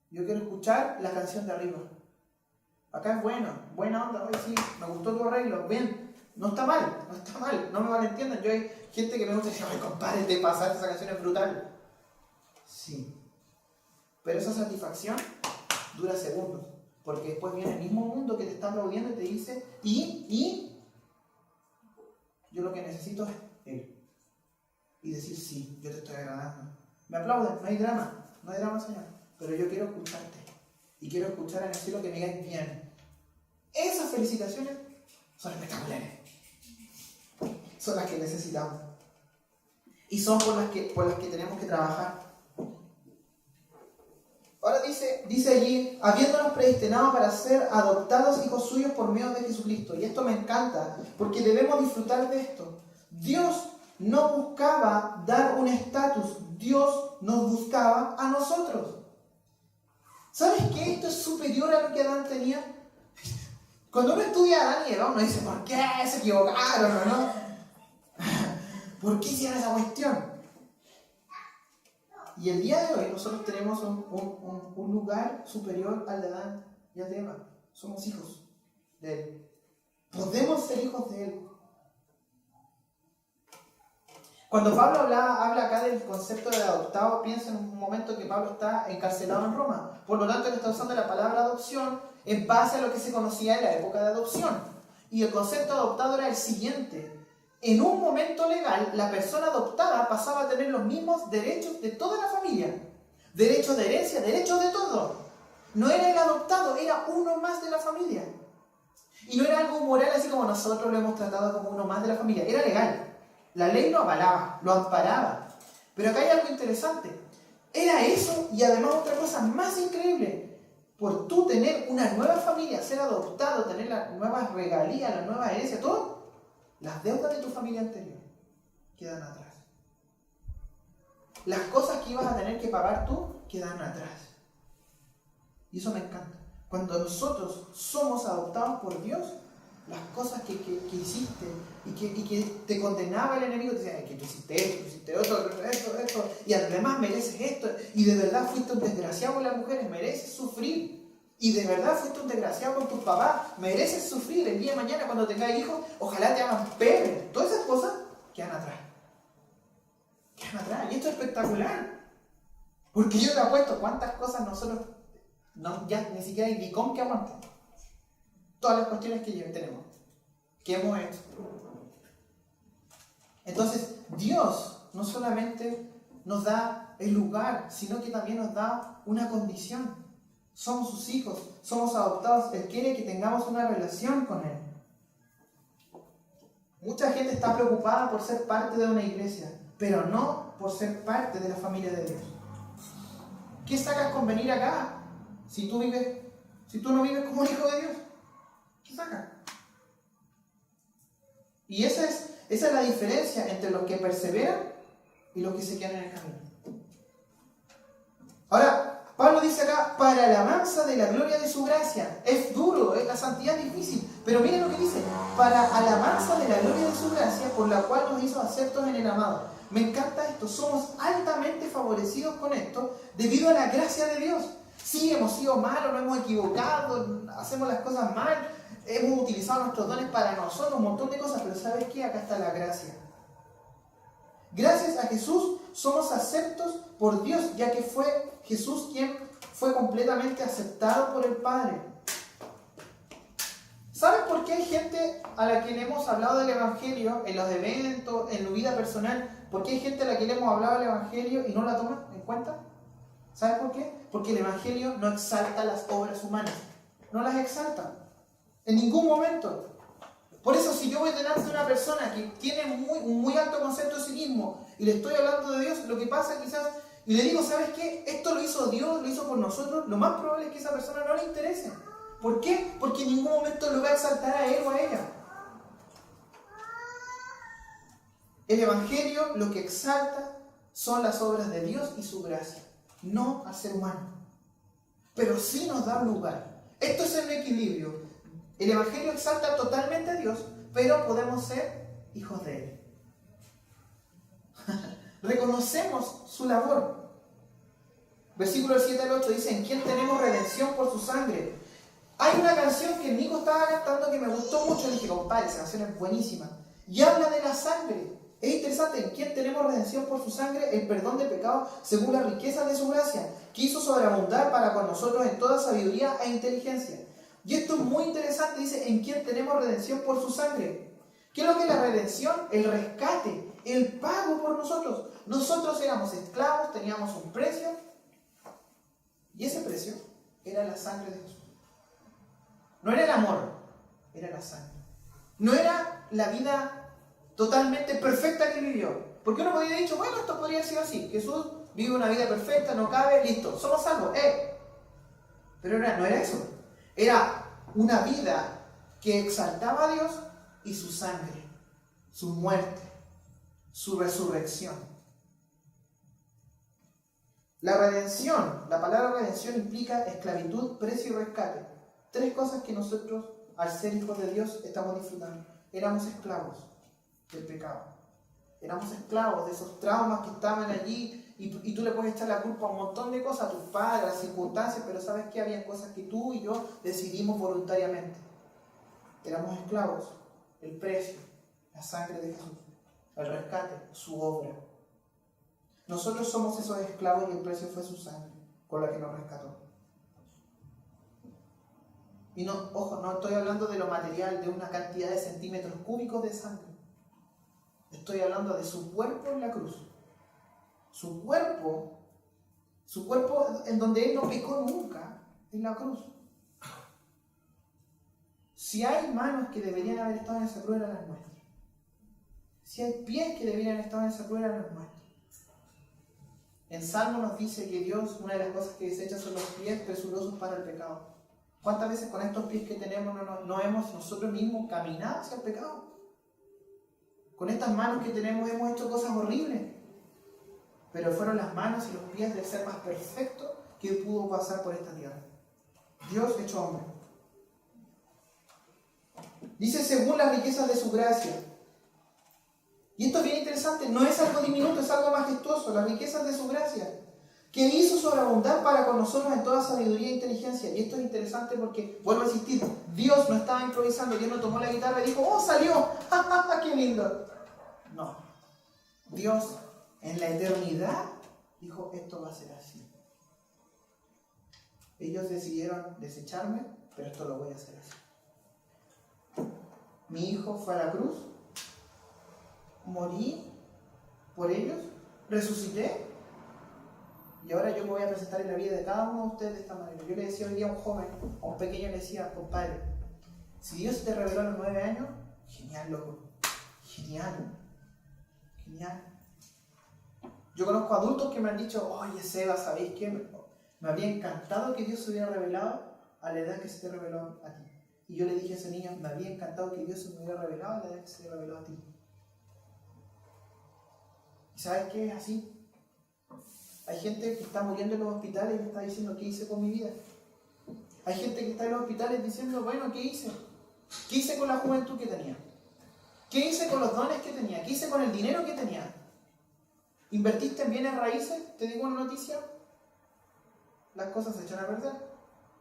Yo quiero escuchar la canción de arriba. Acá es buena onda, hoy sí, me gustó tu arreglo, bien. No está mal, no me malentiendan. Yo hay gente que me gusta decir, compadre, te pasaste, esa canción es brutal. Sí. Pero esa satisfacción dura segundos. Porque después viene el mismo mundo que te está aplaudiendo y te dice, yo lo que necesito es Él. Y decir, sí, yo te estoy agradando. Me aplauden, no hay drama, Señor. Pero yo quiero escucharte. Y quiero escuchar en el cielo que me digan bien. Esas felicitaciones son espectaculares. Son las que necesitamos. Y son por las que tenemos que trabajar. Ahora dice allí, habiéndonos predestinado para ser adoptados hijos suyos por medio de Jesucristo. Y esto me encanta, porque debemos disfrutar de esto. Dios no buscaba dar un estatus, Dios nos buscaba a nosotros. ¿Sabes qué? Esto es superior a lo que Adán tenía. Cuando uno estudia a Adán y Eva, uno dice, ¿por qué se equivocaron o no? ¿Por qué hicieron esa cuestión? Y el día de hoy nosotros tenemos un lugar superior al de Adán y al de Eva. Somos hijos de Él. Podemos ser hijos de Él. Cuando Pablo habla acá del concepto de adoptado, piensa en un momento que Pablo está encarcelado en Roma. Por lo tanto, él está usando la palabra adopción en base a lo que se conocía en la época de adopción. Y el concepto adoptado era el siguiente. En un momento legal, la persona adoptada pasaba a tener los mismos derechos de toda la familia. Derechos de herencia, derechos de todo. No era el adoptado, era uno más de la familia. Y no era algo moral así como nosotros lo hemos tratado como uno más de la familia. Era legal. La ley lo avalaba, lo amparaba. Pero acá hay algo interesante. Era eso y además otra cosa más increíble. Por tú tener una nueva familia, ser adoptado, tener las nuevas regalías, la nueva herencia, todo, las deudas de tu familia anterior quedan atrás. Las cosas que ibas a tener que pagar tú quedan atrás. Y eso me encanta. Cuando nosotros somos adoptados por Dios, las cosas que hiciste y que te condenaba el enemigo, te decía, que tú hiciste esto, tú hiciste esto, y además mereces esto, y de verdad fuiste un desgraciado con las mujeres, mereces sufrir, y de verdad fuiste un desgraciado con tus papás, mereces sufrir el día de mañana cuando tengas hijos, ojalá te hagan pebre. Todas esas cosas quedan atrás. Quedan atrás, y esto es espectacular, porque yo te apuesto cuántas cosas nosotros ya ni siquiera hay ni con que aguante. Todas las cuestiones que tenemos, que hemos hecho. Entonces, Dios no solamente nos da el lugar, sino que también nos da una condición. Somos sus hijos, somos adoptados. Él quiere que tengamos una relación con Él. Mucha gente está preocupada por ser parte de una iglesia, pero no por ser parte de la familia de Dios. ¿Qué sacas con venir acá si tú no vives como un hijo de Dios? ¿Qué sacas? Y esa es la diferencia entre los que perseveran y los que se quedan en el camino. Ahora, Pablo dice acá, para alabanza de la gloria de su gracia. Es duro, la santidad es difícil, pero miren lo que dice, para alabanza de la gloria de su gracia, por la cual nos hizo aceptos en el amado. Me encanta esto, somos altamente favorecidos con esto, debido a la gracia de Dios. Sí, hemos sido malos, nos hemos equivocado, hacemos las cosas mal, hemos utilizado nuestros dones para nosotros, un montón de cosas, pero ¿sabes qué? Acá está la gracia. Gracias a Jesús somos aceptos por Dios, ya que fue Jesús quien fue completamente aceptado por el Padre. ¿Sabes por qué hay gente a la que le hemos hablado del Evangelio en los eventos, en la vida personal? ¿Por qué hay gente a la que le hemos hablado del Evangelio y no la toma en cuenta? ¿Sabes por qué? Porque el Evangelio no exalta las obras humanas. No las exalta. En ningún momento. Por eso, si yo voy delante de una persona que tiene un muy alto concepto de sí mismo y le estoy hablando de Dios, lo que pasa quizás, y le digo, ¿sabes qué? Esto lo hizo Dios, lo hizo por nosotros, lo más probable es que a esa persona no le interese. ¿Por qué? Porque en ningún momento lo va a exaltar a él o a ella. El Evangelio lo que exalta son las obras de Dios y su gracia, no al ser humano. Pero sí nos da un lugar. Esto es el equilibrio. El Evangelio exalta totalmente a Dios, pero podemos ser hijos de Él. Reconocemos su labor. Versículo 7 al 8 dice, en quien tenemos redención por su sangre. Hay una canción que Nico estaba cantando que me gustó mucho. Le dije, compadre, esa canción es buenísima. Y habla de la sangre. Es interesante, en quien tenemos redención por su sangre, el perdón de pecados según la riqueza de su gracia, que hizo sobreabundar para con nosotros en toda sabiduría e inteligencia. Y esto es muy interesante, dice, en quien tenemos redención por su sangre. ¿Qué es lo que es la redención? El rescate, el pago por nosotros. Nosotros éramos esclavos, teníamos un precio, y ese precio era la sangre de Jesús. No era el amor, era la sangre. No era la vida totalmente perfecta que vivió. Porque uno podría haber dicho, bueno, esto podría ser así. Jesús vive una vida perfecta, no cabe, listo, somos salvos. Pero no era eso. Era una vida que exaltaba a Dios y su sangre, su muerte, su resurrección. La redención, la palabra redención implica esclavitud, precio y rescate. Tres cosas que nosotros, al ser hijos de Dios, estamos disfrutando. Éramos esclavos del pecado. Éramos esclavos de esos traumas que estaban allí y tú le puedes echar la culpa a un montón de cosas, a tus padres, a las circunstancias, pero sabes que había cosas que tú y yo decidimos voluntariamente. Éramos esclavos. El precio, la sangre de Jesús, el rescate, su obra. Nosotros somos esos esclavos y el precio fue su sangre con la que nos rescató. Y no, ojo, no estoy hablando de lo material, de una cantidad de centímetros cúbicos de sangre. Estoy hablando de su cuerpo en la cruz. Su cuerpo en donde Él no pecó nunca, en la cruz. Si hay manos que deberían haber estado en esa cruz, eran las nuestras. Si hay pies que deberían haber estado en esa cruz, eran los nuestros. En Salmo nos dice que Dios, una de las cosas que desecha son los pies presurosos para el pecado. ¿Cuántas veces con estos pies que tenemos no hemos nosotros mismos caminado hacia el pecado? Con estas manos que tenemos hemos hecho cosas horribles. Pero fueron las manos y los pies del ser más perfecto que pudo pasar por esta tierra. Dios hecho hombre. Dice según las riquezas de su gracia. Y esto es bien interesante, no es algo diminuto, es algo majestuoso, las riquezas de su gracia, que hizo sobreabundar para con nosotros en toda sabiduría e inteligencia. Y esto es interesante porque, vuelvo a insistir, Dios no estaba improvisando, Dios no tomó la guitarra y dijo, ¡oh, salió! ¡Qué lindo! No. Dios, en la eternidad, dijo, esto va a ser así. Ellos decidieron desecharme, pero esto lo voy a hacer así. Mi hijo fue a la cruz, morí por ellos, resucité, y ahora yo me voy a presentar en la vida de cada uno de ustedes de esta manera. Yo le decía hoy día a un joven, a un pequeño, le decía, compadre, si Dios te reveló a los 9 años, genial, loco, genial, genial. Yo conozco adultos que me han dicho, oye Seba, ¿sabéis qué? Me habría encantado que Dios se hubiera revelado a la edad que se te reveló a ti. Y yo le dije a ese niño, me habría encantado que Dios se me hubiera revelado a la edad que se te reveló a ti. ¿Y sabes qué es así? Hay gente que está muriendo en los hospitales y está diciendo, ¿qué hice con mi vida? Hay gente que está en los hospitales diciendo, bueno, ¿qué hice? ¿Qué hice con la juventud que tenía? ¿Qué hice con los dones que tenía? ¿Qué hice con el dinero que tenía? ¿Invertiste en bienes raíces? Te digo una noticia. Las cosas se echan a perder.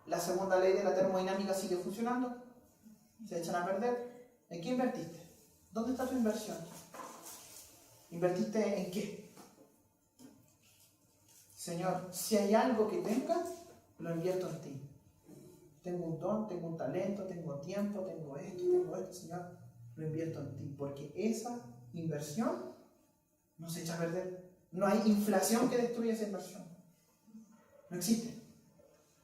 La segunda ley de la termodinámica sigue funcionando. Se echan a perder. ¿En qué invertiste? ¿Dónde está tu inversión? ¿Invertiste en qué? Señor, si hay algo que tengas, lo invierto en ti. Tengo un don, tengo un talento, tengo tiempo, tengo esto, Señor, lo invierto en ti. Porque esa inversión no se echa a perder. No hay inflación que destruya esa inversión. No existe.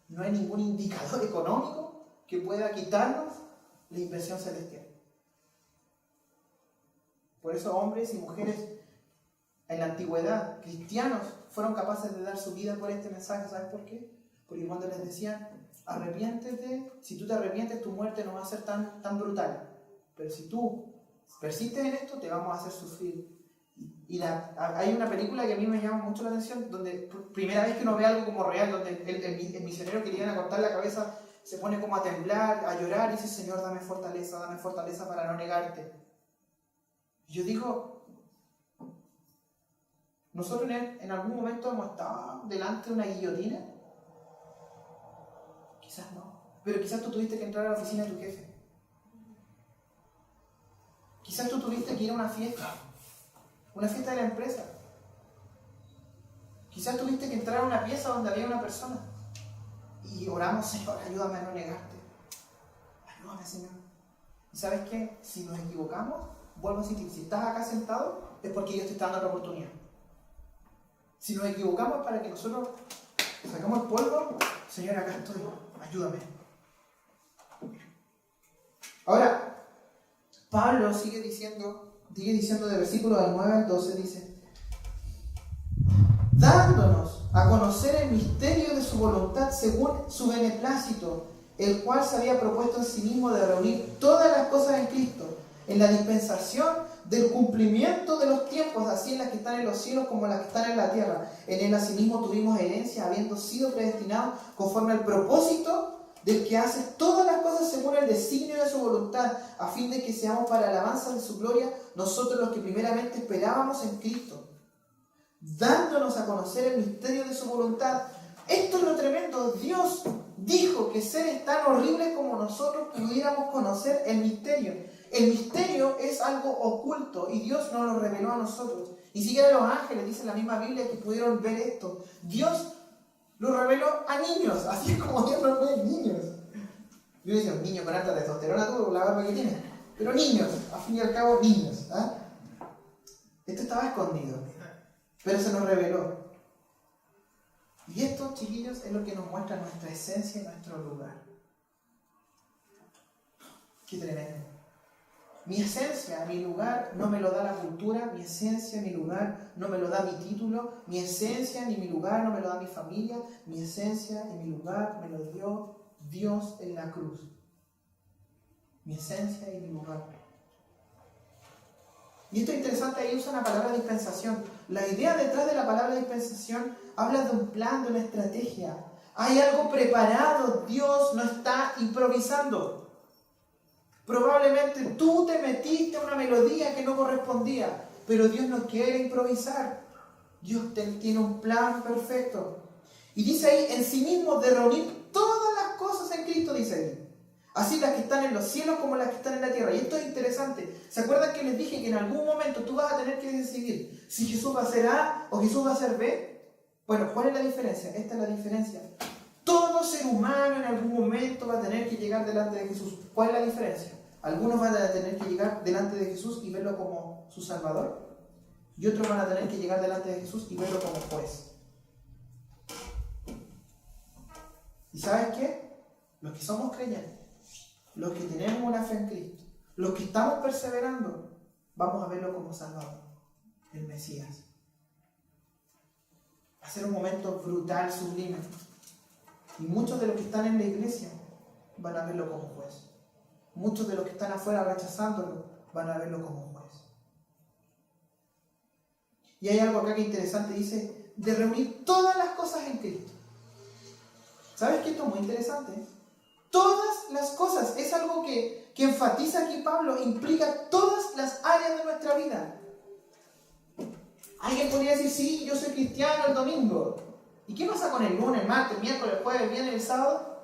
No hay ningún indicador económico que pueda quitarnos la inversión celestial. Por eso hombres y mujeres en la antigüedad, cristianos, fueron capaces de dar su vida por este mensaje. ¿Sabes por qué? Porque cuando les decían, arrepiéntete, si tú te arrepientes, tu muerte no va a ser tan brutal. Pero si tú persistes en esto, te vamos a hacer sufrir. Hay una película que a mí me llama mucho la atención, donde primera vez que uno ve algo como real, donde el misionero que le iban a cortar la cabeza se pone como a temblar, a llorar, y dice, Señor, dame fortaleza para no negarte. Y yo digo, ¿nosotros en algún momento hemos estado delante de una guillotina? Quizás no, pero quizás tú tuviste que entrar a la oficina de tu jefe. Quizás tú tuviste que ir a una fiesta de la empresa. Quizás tuviste que entrar a una pieza donde había una persona. Y oramos, Señor, ayúdame a no negarte. Ayúdame, Señor. ¿Y sabes qué? Si nos equivocamos, vuelvo a insistir, si estás acá sentado, es porque Dios te está dando otra oportunidad. Si nos equivocamos es para que nosotros sacamos el polvo, Señor, acá estoy, ayúdame. Ahora, Pablo sigue diciendo de versículos del 9 al 12, dice, dándonos a conocer el misterio de su voluntad según su beneplácito, el cual se había propuesto en sí mismo de reunir todas las cosas en Cristo, en la dispensación del cumplimiento de los tiempos, así en las que están en los cielos como en las que están en la tierra. En él asimismo tuvimos herencia, habiendo sido predestinados conforme al propósito del que hace todas las cosas según el designio de su voluntad, a fin de que seamos para alabanza de su gloria, nosotros los que primeramente esperábamos en Cristo, dándonos a conocer el misterio de su voluntad. Esto es lo tremendo. Dios dijo que seres tan horribles como nosotros pudiéramos conocer el misterio. El misterio es algo oculto y Dios nos lo reveló a nosotros. Ni siquiera los ángeles, dice la misma Biblia, que pudieron ver esto. Dios lo reveló a niños, así es como Dios lo ve a niños. Yo decía, un niño con alta testosterona, tú, la barba que tiene. Pero niños, al fin y al cabo, niños. ¿Ah? Esto estaba escondido, pero se nos reveló. Y esto, chiquillos, es lo que nos muestra nuestra esencia y nuestro lugar. Qué tremendo. Mi esencia, mi lugar, no me lo da la cultura. Mi esencia, mi lugar, no me lo da mi título. Mi esencia ni mi lugar no me lo da mi familia. Mi esencia y mi lugar me lo dio Dios en la cruz. Mi esencia y mi lugar. Y esto es interesante, ahí usan la palabra dispensación. La idea detrás de la palabra dispensación habla de un plan, de una estrategia. Hay algo preparado, Dios no está improvisando. Probablemente tú te metiste a una melodía que no correspondía, pero Dios no quiere improvisar. Dios tiene un plan perfecto. Y dice ahí, en sí mismo, de reunir todas las cosas en Cristo, dice ahí. Así las que están en los cielos como las que están en la tierra. Y esto es interesante. ¿Se acuerdan que les dije que en algún momento tú vas a tener que decidir si Jesús va a ser A o Jesús va a ser B? Bueno, ¿cuál es la diferencia? Esta es la diferencia. Todo ser humano en algún momento va a tener que llegar delante de Jesús. ¿Cuál es la diferencia? Algunos van a tener que llegar delante de Jesús y verlo como su Salvador. Y otros van a tener que llegar delante de Jesús y verlo como juez. ¿Y sabes qué? Los que somos creyentes, los que tenemos una fe en Cristo, los que estamos perseverando, vamos a verlo como Salvador, el Mesías. Va a ser un momento brutal, sublime. Y muchos de los que están en la iglesia van a verlo como juez. Muchos de los que están afuera rechazándolo van a verlo como juez. Y hay algo acá que es interesante, dice, de reunir todas las cosas en Cristo. ¿Sabes qué? Esto es muy interesante. Todas las cosas, es algo que enfatiza aquí Pablo, implica todas las áreas de nuestra vida. Alguien podría decir, sí, yo soy cristiano el domingo. ¿Y qué pasa con el lunes, el martes, el miércoles, el jueves, el viernes, el sábado?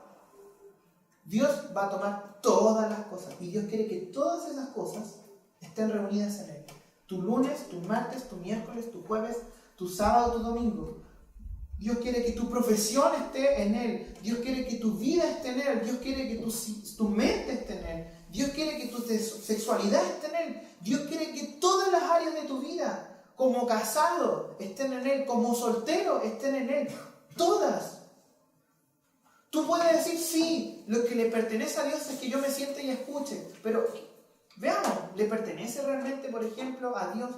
Dios va a tomar todas las cosas y Dios quiere que todas esas cosas estén reunidas en Él. Tu lunes, tu martes, tu miércoles, tu jueves, tu sábado, tu domingo. Dios quiere que tu profesión esté en Él. Dios quiere que tu vida esté en Él. Dios quiere que tu mente esté en Él. Dios quiere que tu sexualidad esté en Él. Dios quiere que todas las áreas de tu vida, como casado, estén en Él. Como soltero, estén en Él. Todas. Tú puedes decir, sí, lo que le pertenece a Dios es que yo me siente y escuche. Pero, veamos, ¿le pertenece realmente, por ejemplo, a Dios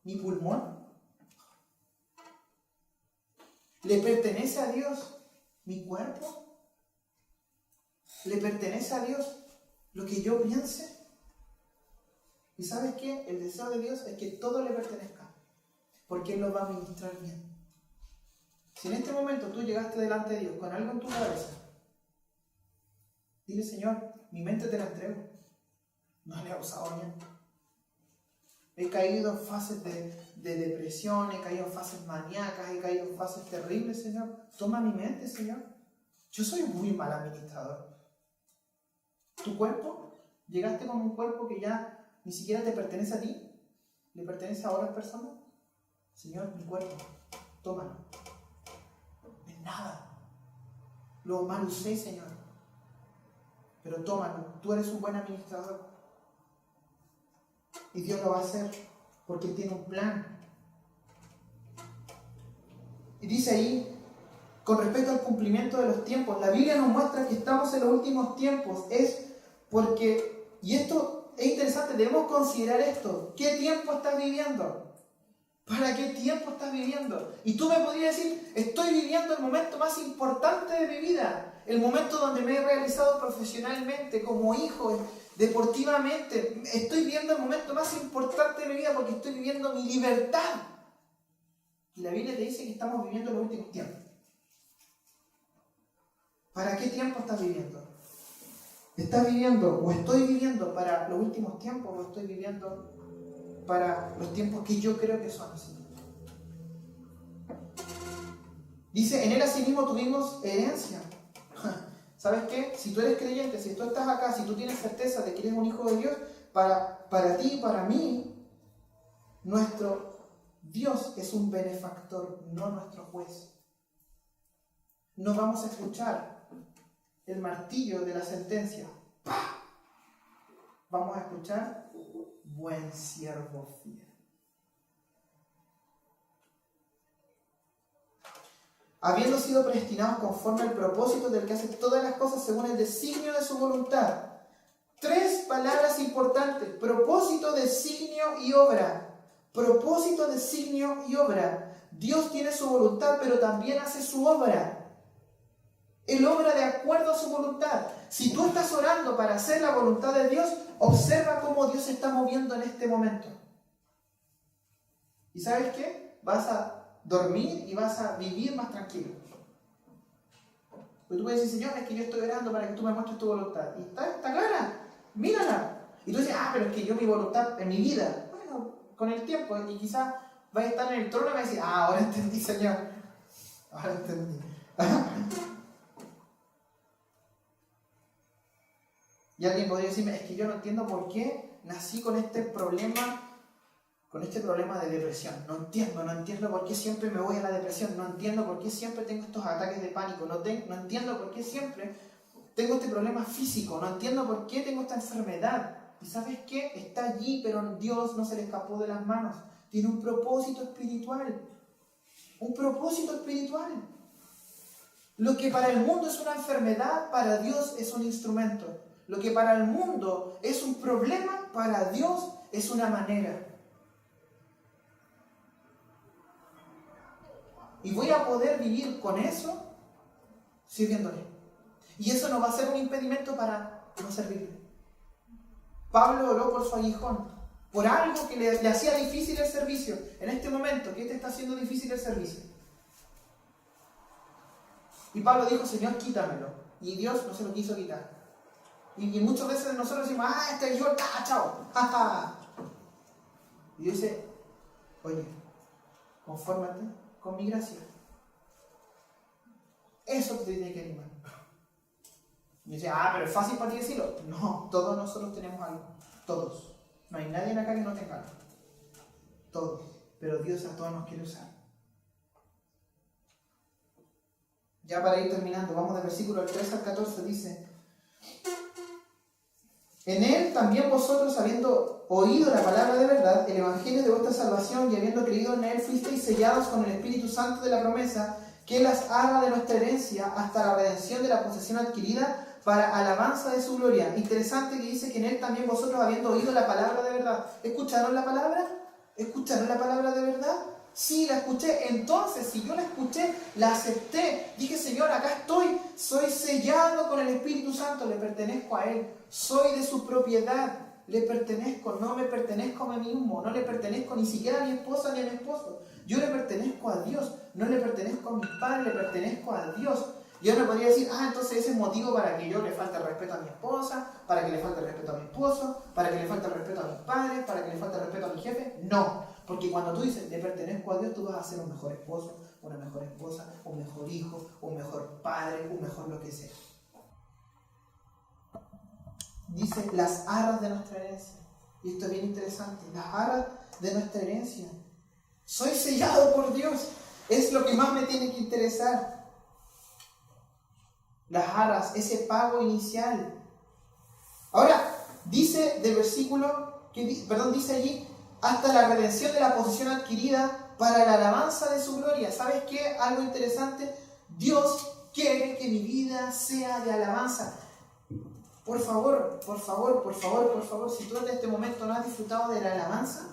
mi pulmón? ¿Le pertenece a Dios mi cuerpo? ¿Le pertenece a Dios lo que yo piense? ¿Y sabes qué? El deseo de Dios es que todo le pertenezca, porque Él lo va a administrar bien. Si en este momento tú llegaste delante de Dios con algo en tu cabeza, dile, Señor, mi mente te la entrego. No le he usado bien. He caído en fases de depresión, he caído en fases maníacas, he caído en fases terribles, Señor. Toma mi mente, Señor. Yo soy un muy mal administrador. ¿Tu cuerpo? ¿Llegaste con un cuerpo que ya ni siquiera te pertenece a ti? ¿Le pertenece a otras personas? Señor, mi cuerpo, tómalo. Es nada. Lo mal usé, Señor. Pero tómalo. Tú eres un buen administrador. Y Dios lo va a hacer porque Él tiene un plan. Y dice ahí, con respecto al cumplimiento de los tiempos, la Biblia nos muestra que estamos en los últimos tiempos. Es porque, y esto es interesante, debemos considerar esto. ¿Qué tiempo estás viviendo? ¿Para qué tiempo estás viviendo? Y tú me podrías decir, estoy viviendo el momento más importante de mi vida. El momento donde me he realizado profesionalmente, como hijo, deportivamente. Estoy viviendo el momento más importante de mi vida porque estoy viviendo mi libertad. Y la Biblia te dice que estamos viviendo los últimos tiempos. ¿Para qué tiempo estás viviendo? ¿Estás viviendo o estoy viviendo para los últimos tiempos o estoy viviendo para los tiempos que yo creo que son así? Dice, en Él asimismo tuvimos herencia. ¿Sabes qué? Si tú eres creyente, si tú estás acá, si tú tienes certeza de que eres un hijo de Dios, para ti y para mí, nuestro Dios es un benefactor, no nuestro juez. No vamos a escuchar el martillo de la sentencia. ¡Pah! Vamos a escuchar, buen siervo fiel. Habiendo sido predestinados conforme al propósito del que hace todas las cosas según el designio de su voluntad. 3 palabras importantes: propósito, designio y obra. Propósito, designio y obra. Dios tiene su voluntad, pero también hace su obra. Él obra de acuerdo a su voluntad. Si tú estás orando para hacer la voluntad de Dios, observa cómo Dios se está moviendo en este momento. ¿Y sabes qué? Vas a dormir y vas a vivir más tranquilo. Porque tú puedes decir, Señor, es que yo estoy orando para que tú me muestres tu voluntad. Y está clara. mírala. Y tú dices, pero es que yo mi voluntad en mi vida. Bueno, con el tiempo, y quizás vas a estar en el trono y vas a decir, ahora entendí, Señor. Ahora entendí. Y alguien podría decirme, es que yo no entiendo por qué nací con este problema de depresión. No entiendo por qué siempre me voy a la depresión. No entiendo por qué siempre tengo estos ataques de pánico. No entiendo por qué siempre tengo este problema físico. No entiendo por qué tengo esta enfermedad. ¿Y sabes qué? Está allí, pero Dios no se le escapó de las manos. Tiene un propósito espiritual. Un propósito espiritual. Lo que para el mundo es una enfermedad, para Dios es un instrumento. Lo que para el mundo es un problema, para Dios es una manera. Y voy a poder vivir con eso sirviéndole. Y eso no va a ser un impedimento para no servirle. Pablo oró por su aguijón, por algo que le hacía difícil el servicio. En este momento, ¿qué te está haciendo difícil el servicio? Y Pablo dijo, Señor, quítamelo. Y Dios no se lo quiso quitar. Y muchas veces nosotros decimos, este aguijón, chao, jaja. Y Dios dice, oye, confórmate con mi gracia. Eso te tiene que animar. Y dice, pero es fácil para ti decirlo. No, todos nosotros tenemos algo. Todos. No hay nadie acá que no tenga algo. Todos. Pero Dios a todos nos quiere usar. Ya para ir terminando, vamos del versículo 3 al 14, dice: en él también vosotros, habiendo oído la palabra de verdad, el evangelio de vuestra salvación, y habiendo creído en él, fuisteis sellados con el Espíritu Santo de la promesa, que las arra de nuestra herencia hasta la redención de la posesión adquirida para alabanza de su gloria. Interesante que dice que en él también vosotros, habiendo oído la palabra de verdad. ¿Escucharon la palabra? ¿Escucharon la palabra de verdad? Sí, la escuché. Entonces, si yo la escuché, la acepté. Dije, Señor, acá estoy. Soy sellado con el Espíritu Santo. Le pertenezco a Él. Soy de su propiedad. Le pertenezco. No me pertenezco a mí mismo. No le pertenezco ni siquiera a mi esposa ni a mi esposo. Yo le pertenezco a Dios. No le pertenezco a mis padres. Le pertenezco a Dios. Yo no podría decir, entonces ese es motivo para que yo le falte el respeto a mi esposa, para que le falte el respeto a mi esposo, para que le falte el respeto a mis padres, para que le falte el respeto a mi jefe. No, porque cuando tú dices, le pertenezco a Dios, tú vas a ser un mejor esposo, una mejor esposa, un mejor hijo, un mejor padre, un mejor lo que sea. Dice, las arras de nuestra herencia. Y esto es bien interesante, las arras de nuestra herencia. Soy sellado por Dios. Es lo que más me tiene que interesar. Las arras, ese pago inicial. Ahora, dice del versículo, dice allí, hasta la redención de la posesión adquirida para la alabanza de su gloria. ¿Sabes qué? Algo interesante. Dios quiere que mi vida sea de alabanza. Por favor, si tú en este momento no has disfrutado de la alabanza,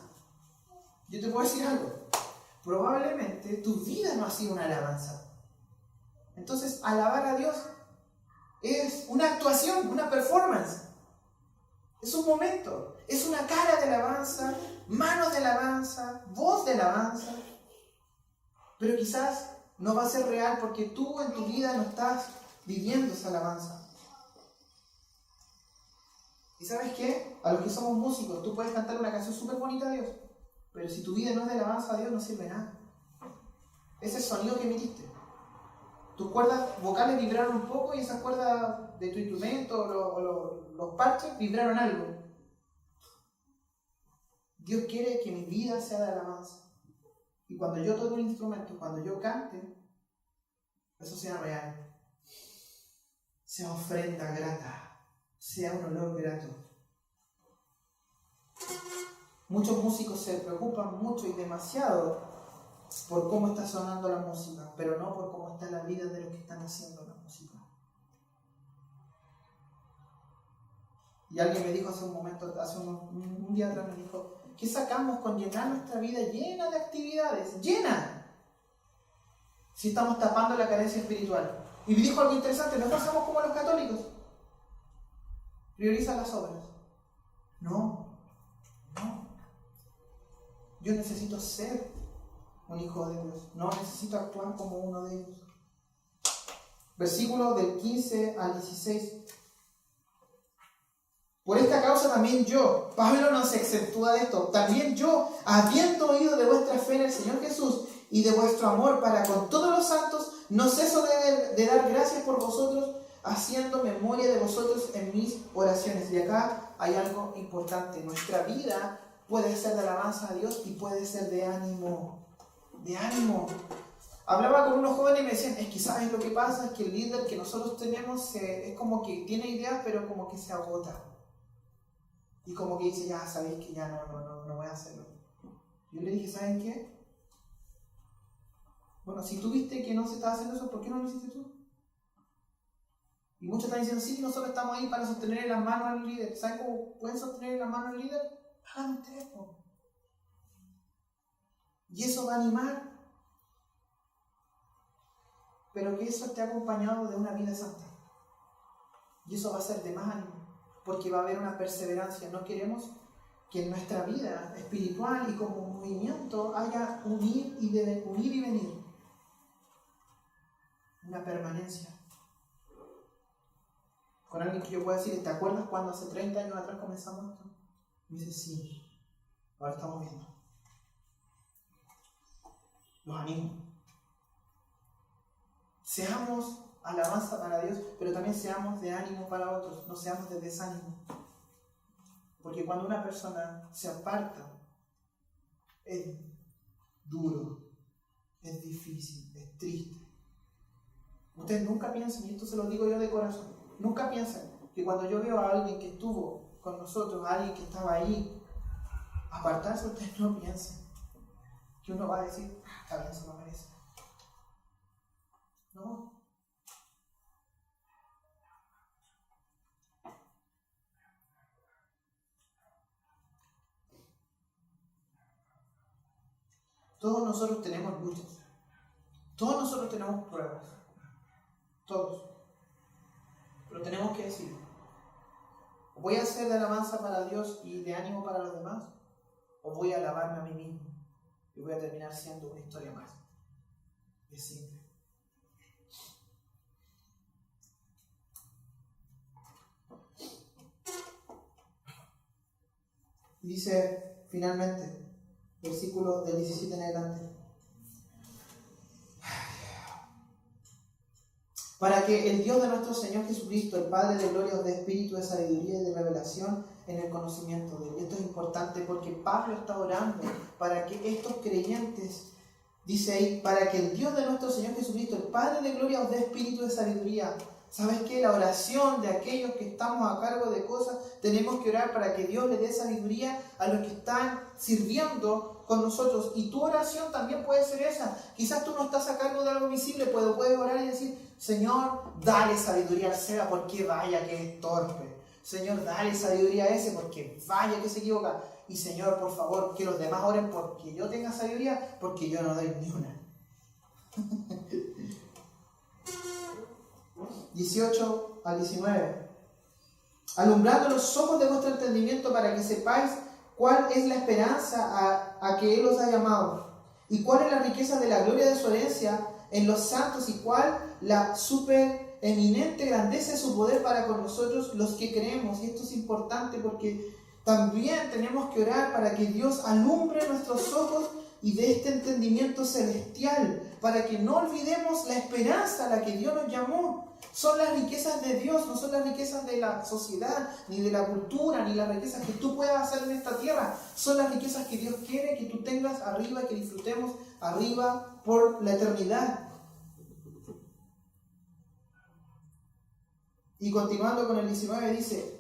yo te puedo decir algo. Probablemente tu vida no ha sido una alabanza. Entonces, alabar a Dios es una actuación, una performance. Es un momento, es una cara de alabanza, manos de alabanza, voz de alabanza. Pero quizás no va a ser real porque tú en tu vida no estás viviendo esa alabanza. ¿Y sabes qué? A los que somos músicos, tú puedes cantar una canción súper bonita a Dios, pero si tu vida no es de alabanza a Dios, no sirve nada. Ese sonido que emitiste. Tus cuerdas vocales vibraron un poco y esas cuerdas de tu instrumento o los parches vibraron algo. Dios quiere que mi vida sea de alabanza. Y cuando yo toque un instrumento, cuando yo cante, eso sea real. Sea ofrenda grata. Sea un olor grato. Muchos músicos se preocupan mucho y demasiado por cómo está sonando la música, pero no por cómo está la vida de los que están haciendo la música. Y alguien me dijo hace un día atrás, me dijo, ¿qué sacamos con llenar nuestra vida llena de actividades? ¡Llena! Si estamos tapando la carencia espiritual. Y me dijo algo interesante, nosotros somos como los católicos. Priorizan las obras. No. Yo necesito ser un hijo de Dios. No necesito actuar como uno de ellos. Versículo del 15 al 16. Por esta causa también yo, Pablo no se exceptúa de esto, también yo, habiendo oído de vuestra fe en el Señor Jesús y de vuestro amor para con todos los santos, no ceso de dar gracias por vosotros, haciendo memoria de vosotros en mis oraciones. Y acá hay algo importante. Nuestra vida puede ser de alabanza a Dios y puede ser de ánimo. De ánimo. Hablaba con unos jóvenes y me decían, es que ¿sabes lo que pasa? Es que el líder que nosotros tenemos es como que tiene ideas, pero como que se agota. Y como que dice, ya sabéis que ya no voy a hacerlo. Yo le dije, ¿saben qué? Bueno, si tú viste que no se estaba haciendo eso, ¿por qué no lo hiciste tú? Y muchos están diciendo, sí, nosotros estamos ahí para sostener en las manos al líder. ¿Saben cómo pueden sostener en las manos al líder? Hagan ustedes, po. Y eso va a animar. Pero que eso esté acompañado de una vida santa. Y eso va a ser de más ánimo. Porque va a haber una perseverancia. No queremos que en nuestra vida espiritual y como movimiento haya unir y venir. Una permanencia. Con alguien que yo pueda decir, ¿te acuerdas cuando hace 30 años atrás comenzamos esto? Y me dice, sí, ahora estamos viendo. Los animo. Seamos alabanza para Dios, pero también seamos de ánimo para otros, no seamos de desánimo. Porque cuando una persona se aparta, es duro, es difícil, es triste. Ustedes nunca piensen, y esto se lo digo yo de corazón, nunca piensen que cuando yo veo a alguien que estuvo con nosotros, a alguien que estaba ahí, apartarse, ustedes no piensen que uno va a decir, está bien, se lo merece. No. Todos nosotros tenemos luchas. Todos nosotros tenemos pruebas. Todos. Pero tenemos que decir, ¿voy a ser de alabanza para Dios y de ánimo para los demás? ¿O voy a alabarme a mí mismo? Y voy a terminar siendo una historia más. Es simple. Y dice finalmente, versículo del 17 en adelante. Para que el Dios de nuestro Señor Jesucristo, el Padre de gloria, os dé espíritu de sabiduría y de revelación en el conocimiento de Él. Y esto es importante porque Pablo está orando para que estos creyentes, dice ahí, para que el Dios de nuestro Señor Jesucristo, el Padre de gloria, os dé espíritu de sabiduría. ¿Sabes qué? La oración de aquellos que estamos a cargo de cosas, tenemos que orar para que Dios le dé sabiduría a los que están sirviendo con nosotros. Y tu oración también puede ser esa. Quizás tú no estás a cargo de algo visible, pero puedes orar y decir, Señor, dale sabiduría al Seba porque vaya que es torpe. Señor, dale sabiduría a ese porque vaya que se equivoca. Y Señor, por favor, que los demás oren porque yo tenga sabiduría, porque yo no doy ni una. 18 al 19. Alumbrando los ojos de vuestro entendimiento para que sepáis cuál es la esperanza a que Él os ha llamado y cuál es la riqueza de la gloria de su herencia en los santos y cuál la supereminente grandeza de su poder para con nosotros los que creemos. Y esto es importante porque también tenemos que orar para que Dios alumbre nuestros ojos y de este entendimiento celestial, para que no olvidemos la esperanza a la que Dios nos llamó. Son las riquezas de Dios, no son las riquezas de la sociedad, ni de la cultura, ni las riquezas que tú puedas hacer en esta tierra. Son las riquezas que Dios quiere que tú tengas arriba, que disfrutemos arriba por la eternidad. Y continuando con el 19 dice,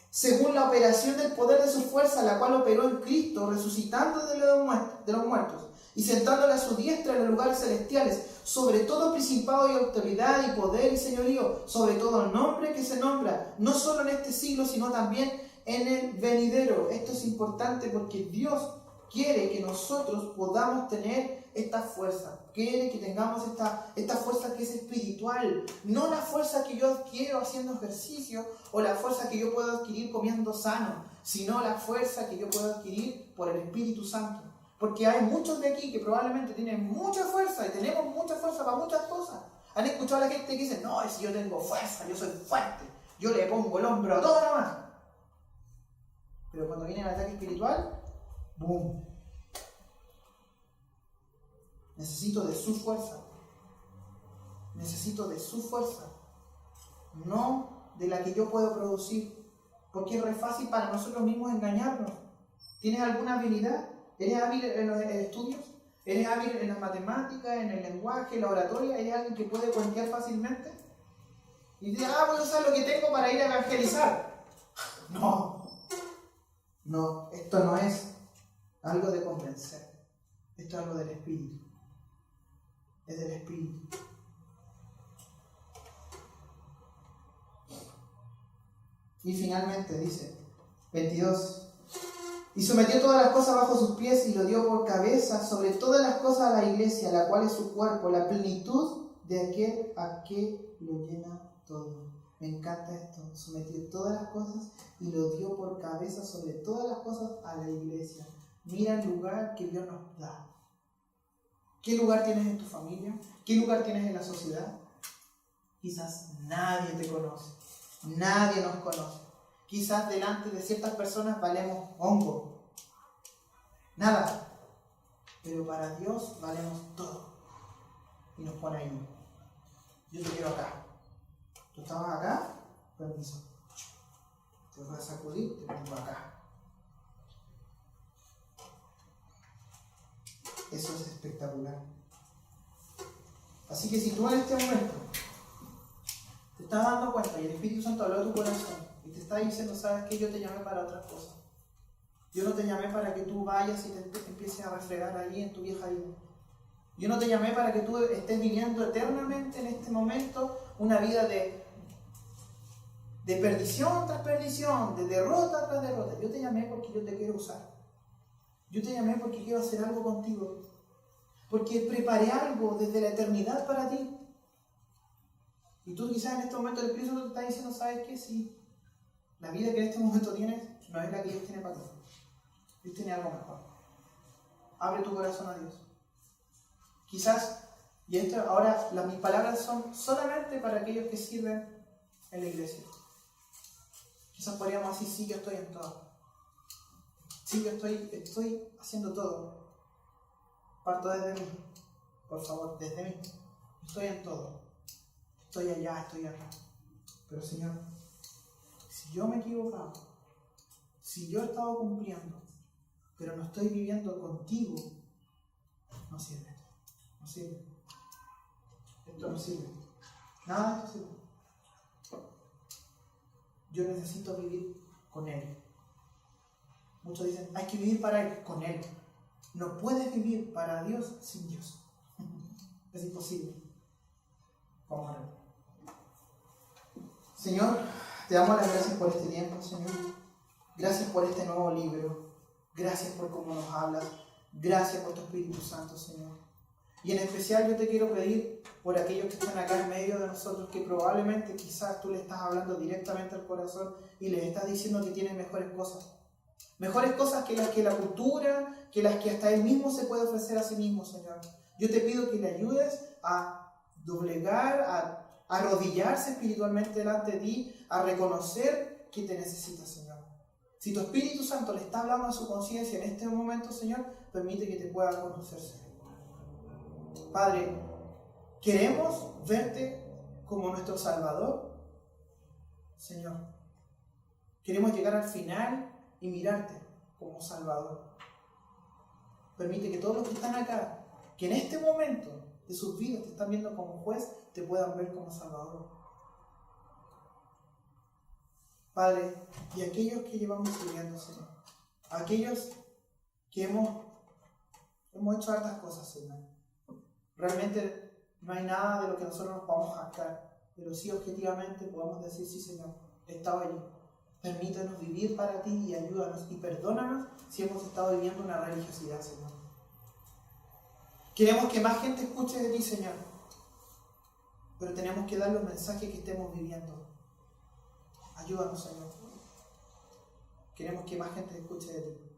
según la operación del poder de su fuerza, la cual operó en Cristo, resucitando de los muertos y sentándole a su diestra en los lugares celestiales, sobre todo principado y autoridad y poder y señorío, sobre todo nombre que se nombra, no solo en este siglo, sino también en el venidero. Esto es importante porque Dios quiere que nosotros podamos tener esta fuerza, quiere que tengamos esta fuerza que es espiritual, no la fuerza que yo adquiero haciendo ejercicio o la fuerza que yo puedo adquirir comiendo sano, sino la fuerza que yo puedo adquirir por el Espíritu Santo. Porque hay muchos de aquí que probablemente tienen mucha fuerza y tenemos mucha fuerza para muchas cosas. Han escuchado a la gente que dice, no, si yo tengo fuerza, yo soy fuerte, yo le pongo el hombro a todo nomás. Pero cuando viene el ataque espiritual, ¡boom! Necesito de su fuerza. Necesito de su fuerza. No de la que yo puedo producir. Porque es re fácil para nosotros mismos engañarnos. ¿Tienes alguna habilidad? ¿Eres hábil en los estudios? ¿Eres hábil en las matemáticas, en el lenguaje, en la oratoria? ¿Eres alguien que puede cuentear fácilmente? Y dices, voy a usar lo que tengo para ir a evangelizar. No. No, esto no es algo de convencer. Esto es algo del Espíritu. Es del Espíritu. Y finalmente dice, 22. Y sometió todas las cosas bajo sus pies y lo dio por cabeza sobre todas las cosas a la iglesia, la cual es su cuerpo, la plenitud de aquel a que lo llena todo. Me encanta esto. Sometió todas las cosas y lo dio por cabeza sobre todas las cosas a la iglesia. Mira el lugar que Dios nos da. ¿Qué lugar tienes en tu familia? ¿Qué lugar tienes en la sociedad? Quizás nadie te conoce. Nadie nos conoce. Quizás delante de ciertas personas valemos hongo. Nada. Pero para Dios valemos todo. Y nos pone ahí. Yo te quiero acá. Tú estabas acá, permiso. Te voy a sacudir, te pongo acá. Eso es espectacular. Así que si tú en este momento te estás dando cuenta y el Espíritu Santo habló a tu corazón y te está diciendo, ¿sabes qué? Yo te llamé para otras cosas. Yo no te llamé para que tú vayas y te empieces a refregar ahí en tu vieja vida. Yo no te llamé para que tú estés viviendo eternamente en este momento una vida de perdición tras perdición, de derrota tras derrota. Yo te llamé porque yo te quiero usar. Yo te llamé porque quiero hacer algo contigo. Porque preparé algo desde la eternidad para ti. Y tú quizás en este momento el Espíritu Santo te está diciendo, ¿sabes qué? Sí, la vida que en este momento tienes no es la que Dios tiene para ti. Dios tiene algo mejor. Abre tu corazón a Dios. Quizás, y esto ahora mis palabras son solamente para aquellos que sirven en la iglesia. Quizás podríamos decir, sí, yo estoy en todo. Sí, yo estoy haciendo todo. Parto desde mí. Por favor, desde mí. Estoy en todo. Estoy allá, estoy acá. Pero Señor, si yo me he equivocado, si yo he estado cumpliendo, pero no estoy viviendo contigo, no sirve esto. No sirve. Esto no sirve. Nada de esto sirve. Yo necesito vivir con Él. Muchos dicen, hay que vivir para Él, con Él. No puedes vivir para Dios sin Dios. Es imposible. Vamos a ver. Señor, te damos las gracias por este tiempo, Señor. Gracias por este nuevo libro. Gracias por cómo nos hablas. Gracias por tu Espíritu Santo, Señor. Y en especial yo te quiero pedir por aquellos que están acá en medio de nosotros, que probablemente quizás tú le estás hablando directamente al corazón y les estás diciendo que tienen mejores cosas. Mejores cosas que las que la cultura, que las que hasta Él mismo se puede ofrecer a sí mismo, Señor. Yo te pido que le ayudes a doblegar, a arrodillarse espiritualmente delante de ti, a reconocer que te necesita, Señor. Si tu Espíritu Santo le está hablando a su conciencia en este momento, Señor, permite que te pueda conocer, Señor. Padre, queremos verte como nuestro Salvador, Señor. Queremos llegar al final y mirarte como Salvador. Permite que todos los que están acá, que en este momento de sus vidas te están viendo como juez, te puedan ver como Salvador. Padre, y aquellos que llevamos sirviendo, Señor, aquellos que hemos hecho hartas cosas, Señor. Realmente no hay nada de lo que nosotros nos podamos jactar, pero sí objetivamente podemos decir, sí, Señor, he estado allí. Permítanos vivir para ti y ayúdanos y perdónanos si hemos estado viviendo una religiosidad, Señor. Queremos que más gente escuche de ti, Señor, pero tenemos que dar los mensajes que estemos viviendo. Ayúdanos, Señor. Queremos que más gente escuche de ti.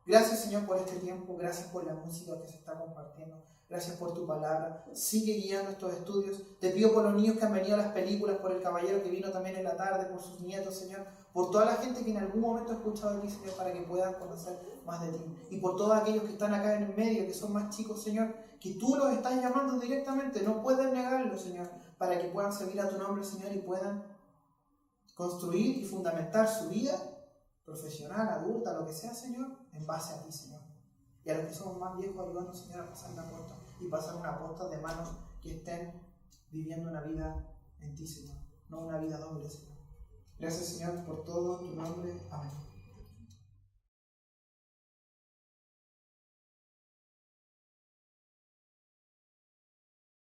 Gracias, Señor, por este tiempo. Gracias por la música que se está compartiendo. Gracias por tu palabra. Sigue guiando estos estudios. Te pido por los niños que han venido a las películas, por el caballero que vino también en la tarde, por sus nietos, Señor. Por toda la gente que en algún momento ha escuchado de ti, Señor, para que puedan conocer más de ti. Y por todos aquellos que están acá en el medio, que son más chicos, Señor, que tú los estás llamando directamente, no pueden negarlo, Señor, para que puedan servir a tu nombre, Señor, y puedan construir y fundamentar su vida profesional, adulta, lo que sea, Señor, en base a ti, Señor. Y a los que somos más viejos, ayúdanos, Señor, a pasar la posta y pasar una posta de manos que estén viviendo una vida en ti, Señor, no una vida doble, Señor. Gracias, Señor, por todo, en tu nombre. Amén.